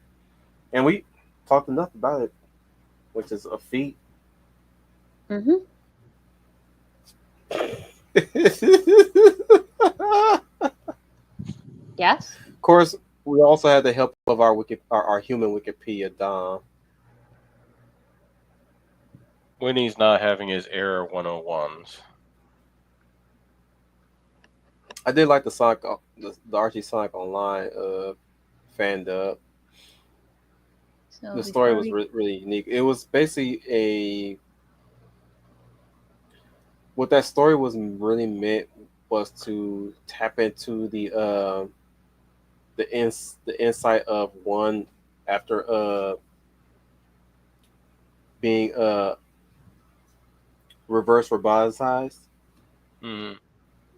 [SPEAKER 1] and we talked enough about it, which is a feat.
[SPEAKER 4] Mm-hmm. Yes.
[SPEAKER 1] Of course, we also had the help of our human Wikipedia, Dom.
[SPEAKER 3] When he's not having his error 101s.
[SPEAKER 1] I did like the Sonic, the Archie Sonic Online fan dub.
[SPEAKER 4] So
[SPEAKER 1] The story
[SPEAKER 4] before
[SPEAKER 1] was
[SPEAKER 4] we
[SPEAKER 1] really unique. It was basically what that story was really meant was to tap into the insight of one after being reverse roboticized,
[SPEAKER 3] Mm.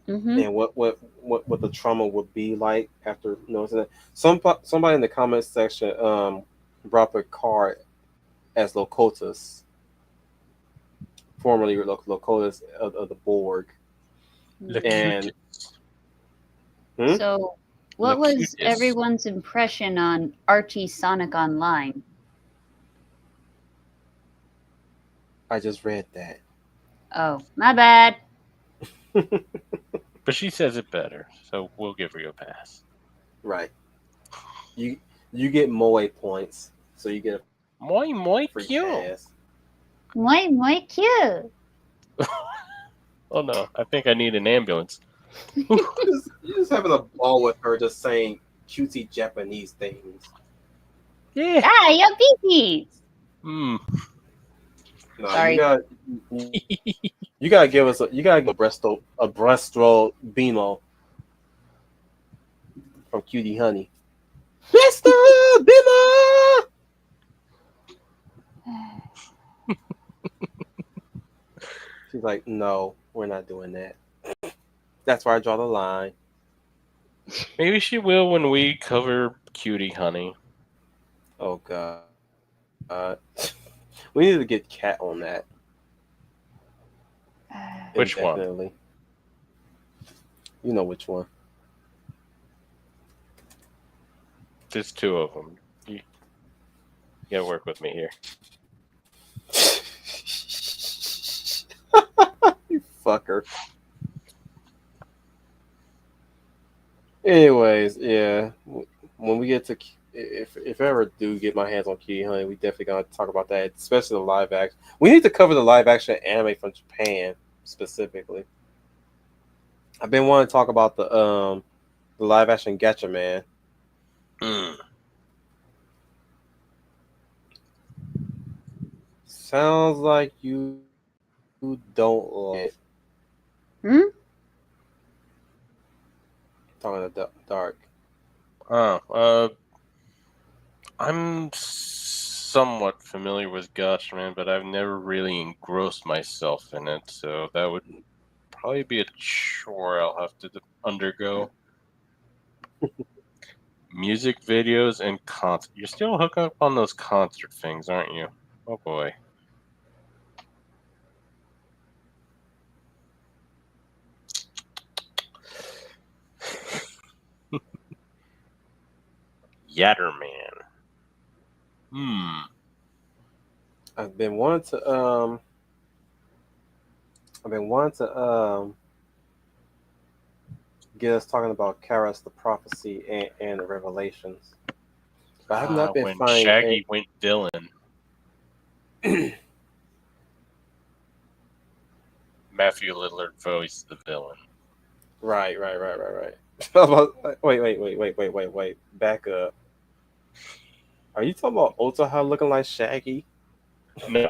[SPEAKER 4] mm-hmm.
[SPEAKER 1] and what the trauma would be like after noticing that. Somebody in the comments section brought up a card as Locotus, formerly Locotus of the Borg, and
[SPEAKER 3] Locutus.
[SPEAKER 4] So what was
[SPEAKER 3] Locutus.
[SPEAKER 4] everyone's impression on Archie Sonic Online?
[SPEAKER 1] I just read that.
[SPEAKER 4] Oh, my bad.
[SPEAKER 3] But she says it better, so we'll give her a pass.
[SPEAKER 1] Right. You you get Moe points, so you get a
[SPEAKER 3] Moi
[SPEAKER 1] free
[SPEAKER 3] cute.
[SPEAKER 1] pass.
[SPEAKER 4] Muy cute.
[SPEAKER 3] Oh no, I think I need an ambulance.
[SPEAKER 1] You're just having a ball with her, just saying cutesy Japanese things.
[SPEAKER 3] Yeah.
[SPEAKER 4] Ah, your peepees.
[SPEAKER 3] Hmm.
[SPEAKER 1] No,
[SPEAKER 4] Sorry.
[SPEAKER 1] you gotta give us a breaststroke BMO from Cutie Honey. Breaststroke BMO. She's like, no, we're not doing that. That's where I draw the line.
[SPEAKER 3] Maybe she will when we cover Cutie Honey.
[SPEAKER 1] Oh god, we need to get Cat on that.
[SPEAKER 3] Which one?
[SPEAKER 1] indefinitely. You know which one.
[SPEAKER 3] There's two of them. You gotta work with me here.
[SPEAKER 1] You fucker. Anyways, yeah. When we get to if I ever do get my hands on Kitty Honey, we definitely gonna talk about that, especially the live action. We need to cover the live action anime from Japan specifically. I've been wanting to talk about the live action Gacha Man.
[SPEAKER 3] Mm.
[SPEAKER 1] Sounds like you don't like it.
[SPEAKER 4] Hmm?
[SPEAKER 1] Talking to Dark.
[SPEAKER 3] Oh, I'm somewhat familiar with Gotchaman, but I've never really engrossed myself in it, so that would probably be a chore I'll have to undergo. Music videos and concert. You're still hooking up on those concert things, aren't you? Oh boy. Yatterman.
[SPEAKER 1] I've been wanting to I've been wanting to get us talking about Karas the prophecy and the revelations. But I have not been
[SPEAKER 3] When
[SPEAKER 1] finding
[SPEAKER 3] Shaggy went villain, Matthew Lillard voiced the villain.
[SPEAKER 1] right. Wait. Back up. Are you talking about Otaha looking like Shaggy?
[SPEAKER 3] No.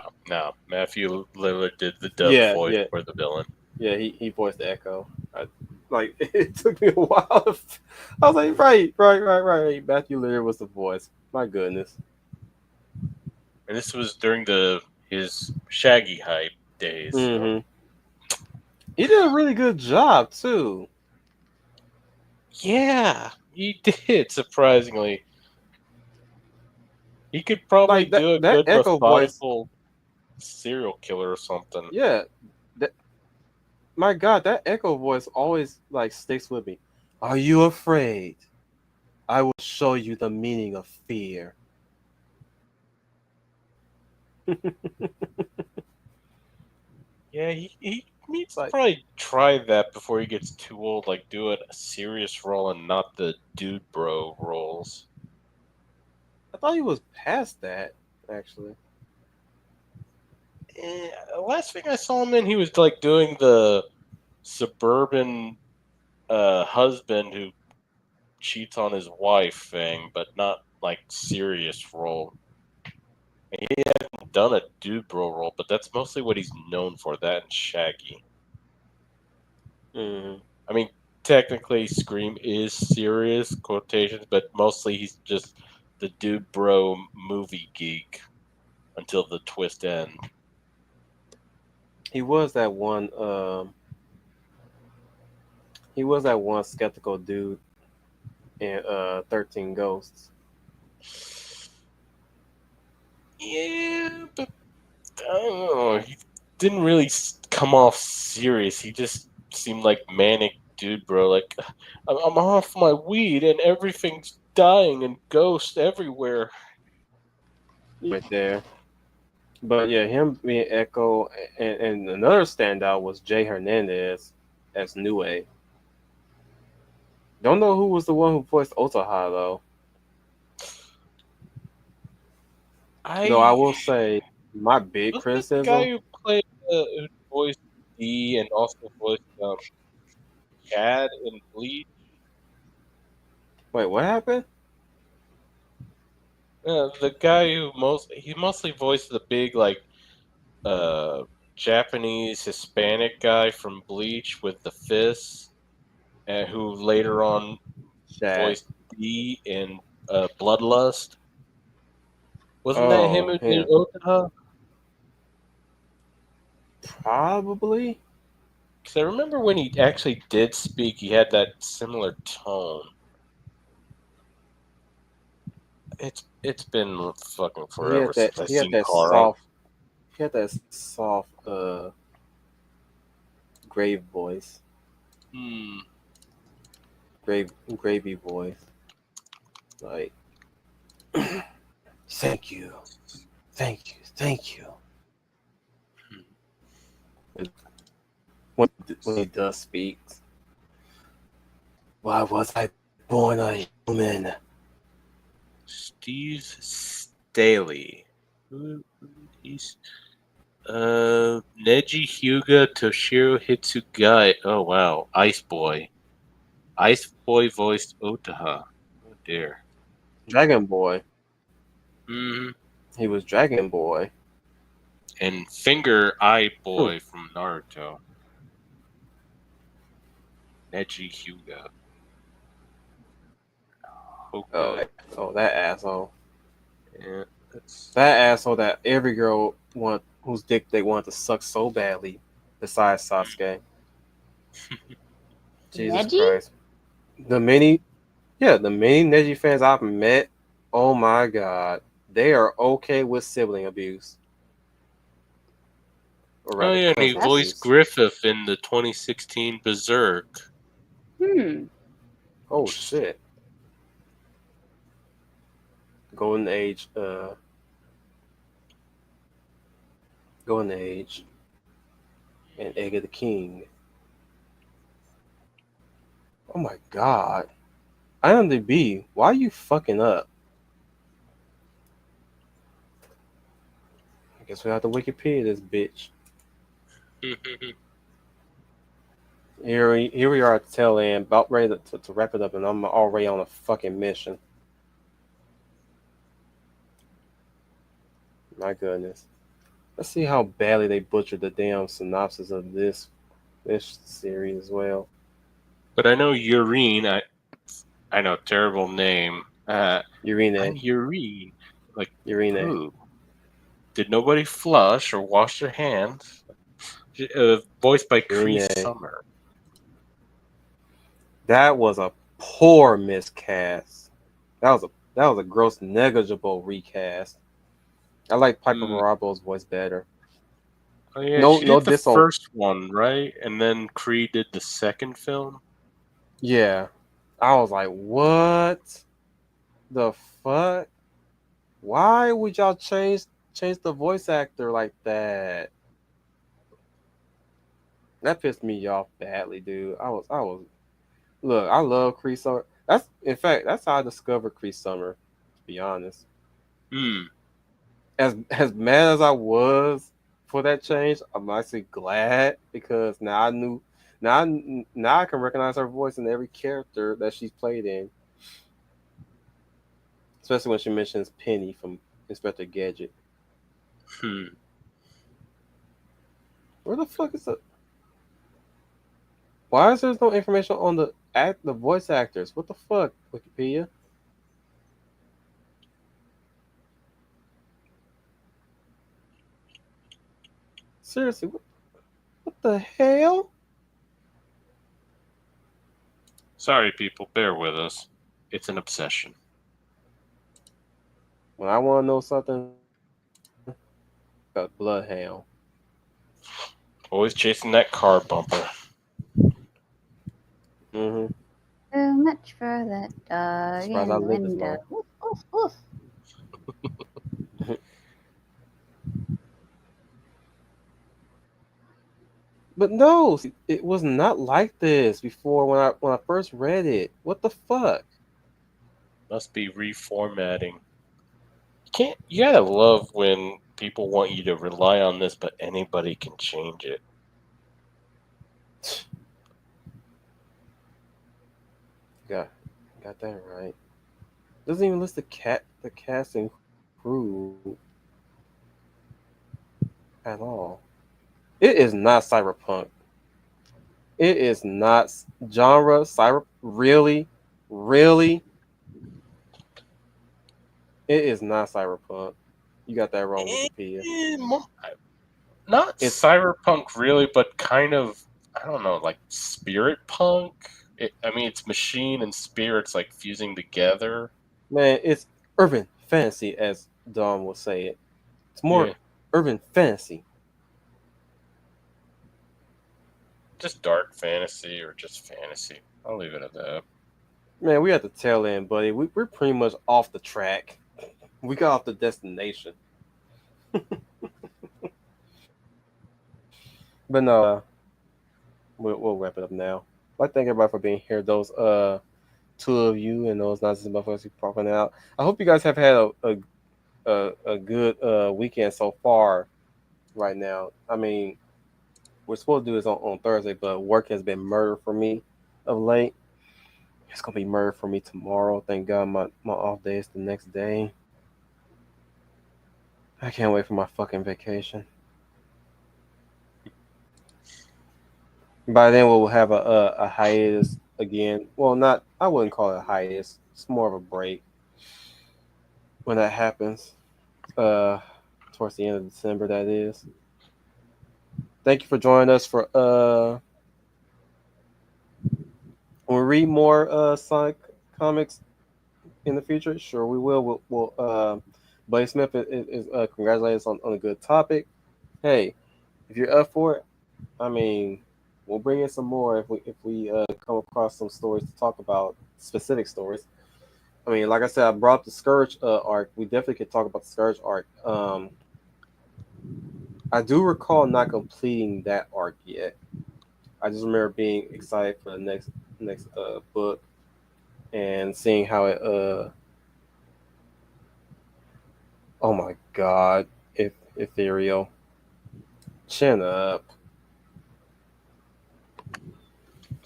[SPEAKER 3] Matthew Lillard did the dub
[SPEAKER 1] Yeah,
[SPEAKER 3] voice
[SPEAKER 1] yeah,
[SPEAKER 3] for the villain.
[SPEAKER 1] yeah. He voiced Echo. Like it took me a while. I was like, right. Matthew Lillard was the voice. My goodness.
[SPEAKER 3] And this was during his Shaggy hype days. So.
[SPEAKER 1] Hmm. He did a really good job too.
[SPEAKER 3] Yeah, he did, surprisingly. He could probably
[SPEAKER 1] Like
[SPEAKER 3] do a
[SPEAKER 1] that
[SPEAKER 3] good
[SPEAKER 1] Echo voice.
[SPEAKER 3] methodical serial killer or something.
[SPEAKER 1] Yeah, that, my God, that Echo voice always like sticks with me. Are you afraid? I will show you the meaning of fear.
[SPEAKER 3] Yeah, he needs to
[SPEAKER 1] Like
[SPEAKER 3] probably try that before he gets too old. Like, do a serious role and not the dude bro roles.
[SPEAKER 1] I thought he was past that actually.
[SPEAKER 3] Last thing I saw him in, he was like doing the suburban husband who cheats on his wife thing, but not like serious role. He hasn't done a dude bro role, but that's mostly what he's known for. That and Shaggy.
[SPEAKER 1] Mm.
[SPEAKER 3] I mean, technically, Scream is serious quotations, but mostly he's just the dude bro movie geek until the twist end.
[SPEAKER 1] He was that one. He was that one skeptical dude in 13 Ghosts.
[SPEAKER 3] Yeah, but I don't know. He didn't really come off serious. He just seemed like manic dude, bro. Like, I'm off my weed and everything's dying and ghosts everywhere.
[SPEAKER 1] Right there. But yeah, him being Echo, and another standout was Jay Hernandez as Nue. Don't know who was the one who voiced Otaha though. Though I
[SPEAKER 3] I
[SPEAKER 1] will say my big
[SPEAKER 3] wasn't it the guy
[SPEAKER 1] criticism.
[SPEAKER 3] who played who voiced D and also voiced Chad in Bleach.
[SPEAKER 1] Wait, what happened?
[SPEAKER 3] The guy who mostly voiced the big like uh Japanese Hispanic guy from Bleach with the fists, and who later on
[SPEAKER 1] Shad.
[SPEAKER 3] voiced D in Bloodlust. Wasn't that him
[SPEAKER 1] Oh,
[SPEAKER 3] who did
[SPEAKER 1] him.
[SPEAKER 3] Otaha?
[SPEAKER 1] Probably.
[SPEAKER 3] Because I remember when he actually did speak, he had that similar tone. It's been fucking
[SPEAKER 1] He
[SPEAKER 3] forever
[SPEAKER 1] had that.
[SPEAKER 3] since I
[SPEAKER 1] He had
[SPEAKER 3] seen
[SPEAKER 1] that
[SPEAKER 3] Kara.
[SPEAKER 1] soft. He had that soft. grave voice,
[SPEAKER 3] Hmm.
[SPEAKER 1] gravy voice. Like, thank you, thank you. When he does speak, why was I born a human?
[SPEAKER 3] Steve Staley. He's Neji Hyuga Toshiro Hitsugai. Oh wow, Ice Boy. Ice Boy voiced Otaha. Oh dear.
[SPEAKER 1] Dragon Boy.
[SPEAKER 3] Hmm.
[SPEAKER 1] He was Dragon Boy.
[SPEAKER 3] And Finger Eye
[SPEAKER 1] Hmm.
[SPEAKER 3] Boy from Naruto. Neji Hyuga.
[SPEAKER 1] Oh,
[SPEAKER 3] Hoka.
[SPEAKER 1] that asshole.
[SPEAKER 3] Yeah, that's.
[SPEAKER 1] That asshole that every girl want whose dick they want to suck so badly. Besides Sasuke. Jesus
[SPEAKER 4] Neji?
[SPEAKER 1] Christ. The many, yeah, the many Neji fans I've met. Oh my God, they are okay with sibling abuse, or
[SPEAKER 3] Oh
[SPEAKER 1] rather,
[SPEAKER 3] yeah, and he
[SPEAKER 1] cousin
[SPEAKER 4] That's
[SPEAKER 3] voiced
[SPEAKER 1] abuse.
[SPEAKER 3] Griffith in the 2016 Berserk.
[SPEAKER 4] hmm.
[SPEAKER 1] Oh shit. Golden Age. Golden Age, and Egg of the King. Oh my God. IMDb, why are you fucking up? I guess we have to Wikipedia this bitch. Here we are at the tail end, about ready to wrap it up, and I'm already on a fucking mission. My goodness. Let's see how badly they butchered the damn synopsis of this series as well.
[SPEAKER 3] But I know Urine. I know, terrible name. I'm
[SPEAKER 1] Urine,
[SPEAKER 3] Urine. Like
[SPEAKER 1] Urine.
[SPEAKER 3] poo. Did nobody flush or wash their hands? Voiced by Cree
[SPEAKER 1] Urine.
[SPEAKER 3] Summer.
[SPEAKER 1] That was a poor miscast. That was a gross negligible recast. I like Piper
[SPEAKER 3] Hmm.
[SPEAKER 1] Marabo's voice better.
[SPEAKER 3] Oh yeah,
[SPEAKER 1] No,
[SPEAKER 3] she
[SPEAKER 1] no
[SPEAKER 3] did the
[SPEAKER 1] diss on.
[SPEAKER 3] first one, right? And then Cree did the second film.
[SPEAKER 1] Yeah, I was like, what the fuck? Why would y'all change the voice actor like that? That pissed me off badly, dude. I was. Look, I love Cree Summer. That's in fact that's how I discovered Cree Summer. To be honest,
[SPEAKER 3] Hmm.
[SPEAKER 1] as mad as I was for that change, I'm actually glad because now I can recognize her voice in every character that she's played in, especially when she mentions Penny from Inspector Gadget.
[SPEAKER 3] Hmm.
[SPEAKER 1] Where the fuck is the? Why is there no information on the voice actors? What the fuck, Wikipedia? Seriously, what the hell?
[SPEAKER 3] Sorry, people, bear with us. It's an obsession.
[SPEAKER 1] When I want to know something, Bloodhound.
[SPEAKER 3] Always chasing that car bumper.
[SPEAKER 1] Mm-hmm.
[SPEAKER 4] Too much for that dog
[SPEAKER 1] Surprised I
[SPEAKER 4] in the
[SPEAKER 1] lived this
[SPEAKER 4] window.
[SPEAKER 1] long.
[SPEAKER 4] Woof, woof, woof.
[SPEAKER 1] But no, see, it was not like this before when I first read it. What the fuck?
[SPEAKER 3] Must be reformatting. You gotta love when people want you to rely on this, but anybody can change it.
[SPEAKER 1] Got got that right. Doesn't even list the cast and crew at all. It is not cyberpunk. It is not genre cyber. Really, really, it is not cyberpunk. You got that wrong, Wikipedia.
[SPEAKER 3] Eh, Not
[SPEAKER 1] It's
[SPEAKER 3] cyberpunk really, but kind of, I don't know, like spirit punk. I mean, it's machine and spirits like fusing together.
[SPEAKER 1] man, it's urban fantasy, as Don will say it. It's more
[SPEAKER 3] Yeah.
[SPEAKER 1] urban fantasy.
[SPEAKER 3] just dark fantasy or just fantasy. I'll leave it at that.
[SPEAKER 1] Man, we at the tail end, buddy. We're pretty much off the track. We got off the destination. But no, we'll wrap it up now. I'd like to thank everybody for being here. Those two of you and those nonsense motherfuckers who popping out. I hope you guys have had a good weekend so far. Right now, I mean, we're supposed to do this on Thursday, but work has been murder for me of late. It's gonna be murder for me tomorrow. Thank God my off day is the next day. I can't wait for my fucking vacation. By then we'll have a hiatus again. Well, not I wouldn't call it a hiatus. It's more of a break when that happens. Uh, Towards the end of December, that is. Thank you for joining us for We'll read more Sonic comics in the future. Sure, we will. Blake Smith is congratulating us on a good topic. Hey, if you're up for it, I mean, we'll bring in some more if we come across some stories to talk about, specific stories. I mean, like I said, I brought up the Scourge arc. We definitely could talk about the Scourge arc. I do recall not completing that arc yet. I just remember being excited for the next book and seeing how it oh my god, if ethereal, chin up.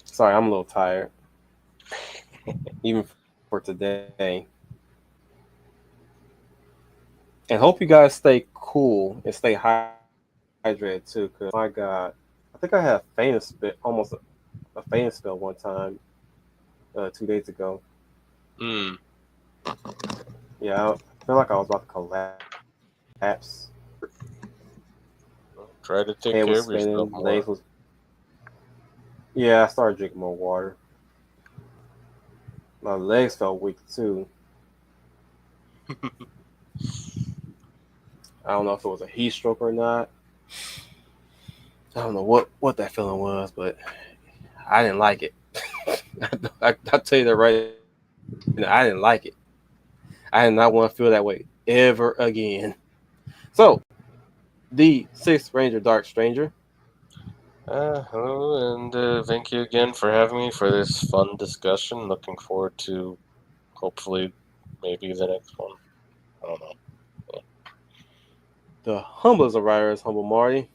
[SPEAKER 1] Sorry, I'm a little tired, even for today. And hope you guys stay cool and stay hydrated too. Cause my god, I think I had almost a faint spell one time 2 days ago.
[SPEAKER 3] Hmm.
[SPEAKER 1] Yeah, I feel like I was about to collapse.
[SPEAKER 3] Try to
[SPEAKER 1] Head was
[SPEAKER 3] take care of
[SPEAKER 1] spinning,
[SPEAKER 3] yourself
[SPEAKER 1] legs was.
[SPEAKER 3] more.
[SPEAKER 1] Yeah, I started drinking more water. My legs felt weak too. I don't know if it was a heat stroke or not. I don't know what that feeling was, but I didn't like it. I'll tell you that right now. I didn't like it. I did not want to feel that way ever again. So, the Sixth Ranger Dark Stranger.
[SPEAKER 3] Hello, and thank you again for having me for this fun discussion. Looking forward to hopefully maybe the next one. I don't know.
[SPEAKER 1] The humblest of writers, Humble Marty.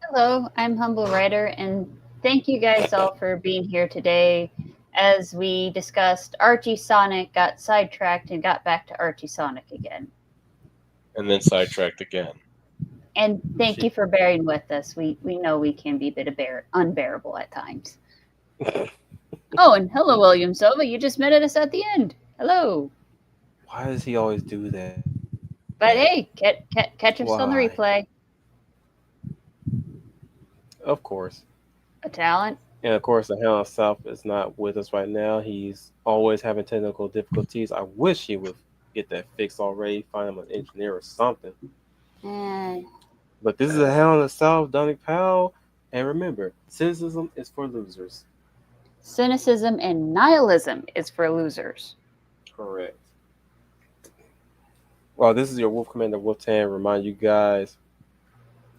[SPEAKER 4] Hello, I'm Humble Writer, and thank you guys all for being here today. As we discussed, Archie Sonic got sidetracked and got back to Archie Sonic again.
[SPEAKER 3] And then sidetracked again.
[SPEAKER 4] And thank you for bearing with us. We know we can be a bit unbearable at times. Oh, and hello, William Silva. You just met us at the end. Hello.
[SPEAKER 1] Why does he always do that?
[SPEAKER 4] But hey, catch us on the
[SPEAKER 1] Why?
[SPEAKER 4] replay.
[SPEAKER 1] Of course.
[SPEAKER 4] A talent.
[SPEAKER 1] And of course, the Hound South is not with us right now. He's always having technical difficulties. I wish he would get that fixed already, find him an engineer or something.
[SPEAKER 4] And
[SPEAKER 1] But this is the Hound of the South, Dominic Powell. And remember, cynicism is for losers.
[SPEAKER 4] cynicism and nihilism is for losers.
[SPEAKER 1] Correct. Well, this is your Wolf Commander Wolftan. Remind you guys,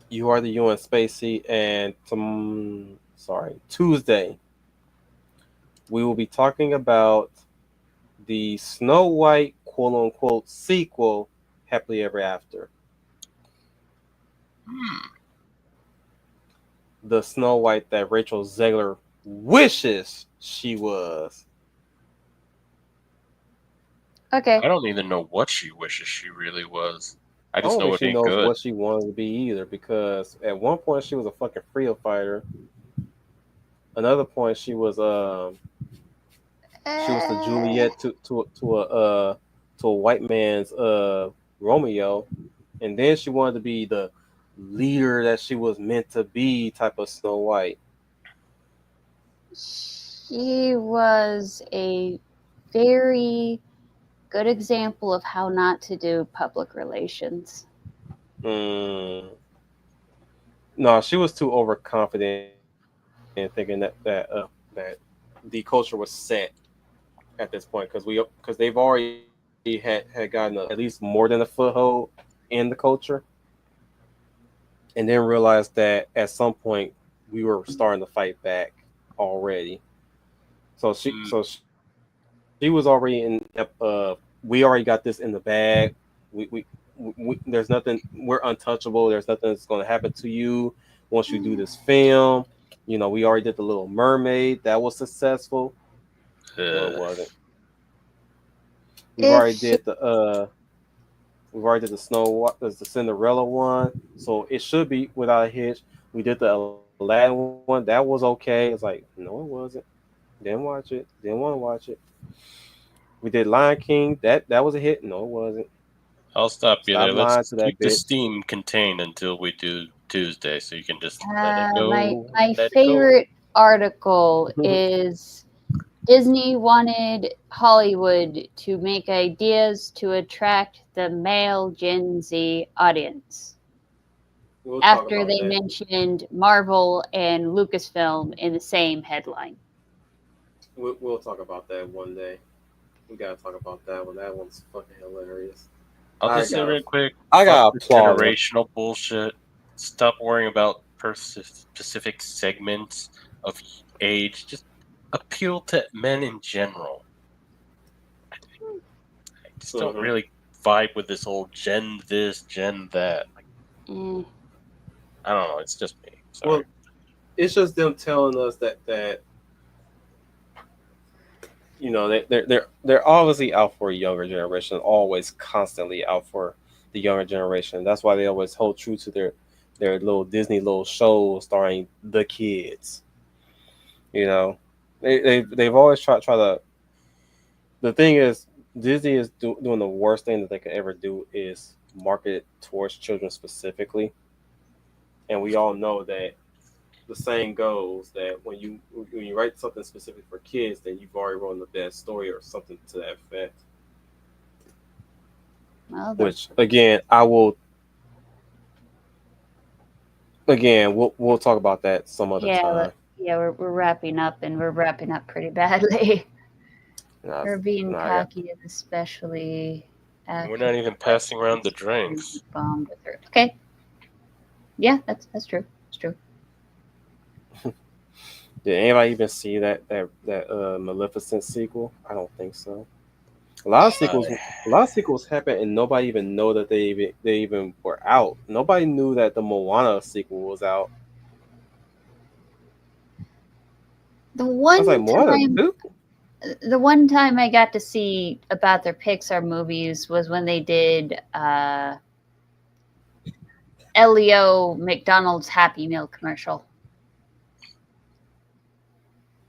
[SPEAKER 1] you are the UN Spacey, and Tuesday, we will be talking about the Snow White quote unquote sequel, Happily Ever After. The Snow White that Rachel Zegler wishes she was.
[SPEAKER 4] Okay.
[SPEAKER 3] I don't even know what she wishes she really was. I
[SPEAKER 1] I
[SPEAKER 3] just
[SPEAKER 1] don't
[SPEAKER 3] know
[SPEAKER 1] think
[SPEAKER 3] it
[SPEAKER 1] she
[SPEAKER 3] ain't
[SPEAKER 1] knows
[SPEAKER 3] good.
[SPEAKER 1] what she wanted to be either, because at one point she was a fucking freedom fighter. Another point she was the Juliet to a white man's Romeo, and then she wanted to be the leader that she was meant to be, type of Snow White.
[SPEAKER 4] She was a very good example of how not to do public relations.
[SPEAKER 1] Mm. No, she was too overconfident and thinking that the culture was set at this point because they've already had gotten at least more than a foothold in the culture, and then realized that at some point we were starting to fight back already.
[SPEAKER 3] Mm,
[SPEAKER 1] So she was already in. We already got this in the bag. We there's nothing. We're untouchable. There's nothing that's going to happen to you once you do this film. You know, we already did the Little Mermaid. That was successful. No, it
[SPEAKER 3] uh,
[SPEAKER 1] wasn't. We've
[SPEAKER 4] If
[SPEAKER 1] already
[SPEAKER 4] she,
[SPEAKER 1] did we've already did the the Cinderella one. So it should be without a hitch. We did the Aladdin one. That was okay. It's like no, it wasn't. Didn't watch it. Didn't want to watch it. We did Lion King. That was a hit. No, it wasn't.
[SPEAKER 3] I'll stop you
[SPEAKER 1] Stop
[SPEAKER 3] there.
[SPEAKER 1] lying to
[SPEAKER 3] Let's
[SPEAKER 1] that
[SPEAKER 3] keep the
[SPEAKER 1] bitch.
[SPEAKER 3] steam contained until we do Tuesday, so you can just let it
[SPEAKER 4] my
[SPEAKER 3] go,
[SPEAKER 4] my
[SPEAKER 3] let it go.
[SPEAKER 4] favorite article is Disney wanted Hollywood to make ideas to attract the male Gen Z audience
[SPEAKER 1] We'll talk
[SPEAKER 4] after
[SPEAKER 1] about
[SPEAKER 4] they
[SPEAKER 1] that.
[SPEAKER 4] mentioned Marvel and Lucasfilm in the same headline.
[SPEAKER 1] We'll talk about that one day. We gotta talk about that one. That one's fucking hilarious.
[SPEAKER 3] I'll
[SPEAKER 1] I
[SPEAKER 3] just say
[SPEAKER 1] gotta,
[SPEAKER 3] real quick,
[SPEAKER 1] I
[SPEAKER 3] fuck
[SPEAKER 1] gotta
[SPEAKER 3] this
[SPEAKER 1] applaud them.
[SPEAKER 3] generational bullshit. Stop worrying about specific segments of age. Just appeal to men in general. I just don't
[SPEAKER 1] Hmm.
[SPEAKER 3] really vibe with this whole gen this, gen that. Like,
[SPEAKER 4] Eh.
[SPEAKER 3] I don't know. It's just me. Sorry.
[SPEAKER 1] Well, it's just them telling us that you know they're obviously out for a younger generation, always constantly out for the younger generation. That's why they always hold true to their little Disney little shows starring the kids. You know, they've always try to. The thing is, Disney is doing the worst thing that they could ever do is market it towards children specifically, and we all know that the saying goes that when you write something specific for kids, then you've already written the best story or something to that effect.
[SPEAKER 4] Well,
[SPEAKER 1] Which again we'll talk about that some other
[SPEAKER 4] yeah,
[SPEAKER 1] time.
[SPEAKER 4] yeah, we're wrapping up, and we're wrapping up pretty badly.
[SPEAKER 1] Nah,
[SPEAKER 4] We're being
[SPEAKER 1] nah, I got
[SPEAKER 4] cocky, especially
[SPEAKER 3] We're
[SPEAKER 4] after
[SPEAKER 3] not
[SPEAKER 4] the
[SPEAKER 3] even passing around the
[SPEAKER 4] president's been
[SPEAKER 3] drinks.
[SPEAKER 4] bombed with her. Okay, yeah, that's true. That's true.
[SPEAKER 1] did anybody even see that Maleficent sequel? I don't think so. A lot of sequels happen and nobody even know that they even were out. Nobody knew that the Moana sequel was out.
[SPEAKER 4] The
[SPEAKER 1] I was like,
[SPEAKER 4] one
[SPEAKER 1] Moana
[SPEAKER 4] time,
[SPEAKER 1] 2?
[SPEAKER 4] the one time I got to see about their Pixar movies was when they did Elio McDonald's Happy Meal commercial.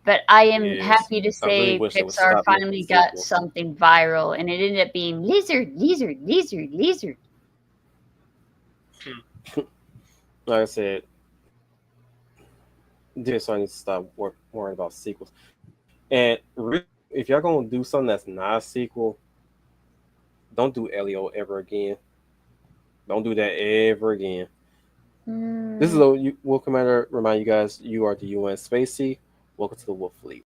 [SPEAKER 4] But I am
[SPEAKER 1] Yes.
[SPEAKER 4] happy to
[SPEAKER 1] I really
[SPEAKER 4] say
[SPEAKER 1] wish they would
[SPEAKER 4] Pixar
[SPEAKER 1] stop making
[SPEAKER 4] finally got
[SPEAKER 1] sequels.
[SPEAKER 4] something viral, and it ended up being lizard, lizard, lizard, lizard.
[SPEAKER 1] Like I said, Disney needs to stop worrying about sequels. And really, if y'all gonna do something that's not a sequel, don't do Elio ever again. Don't do that ever again. This is
[SPEAKER 4] Mm,
[SPEAKER 1] a Wolf Commander. Remind you guys, you are the UN Spacey. Welcome to the Wolf Fleet.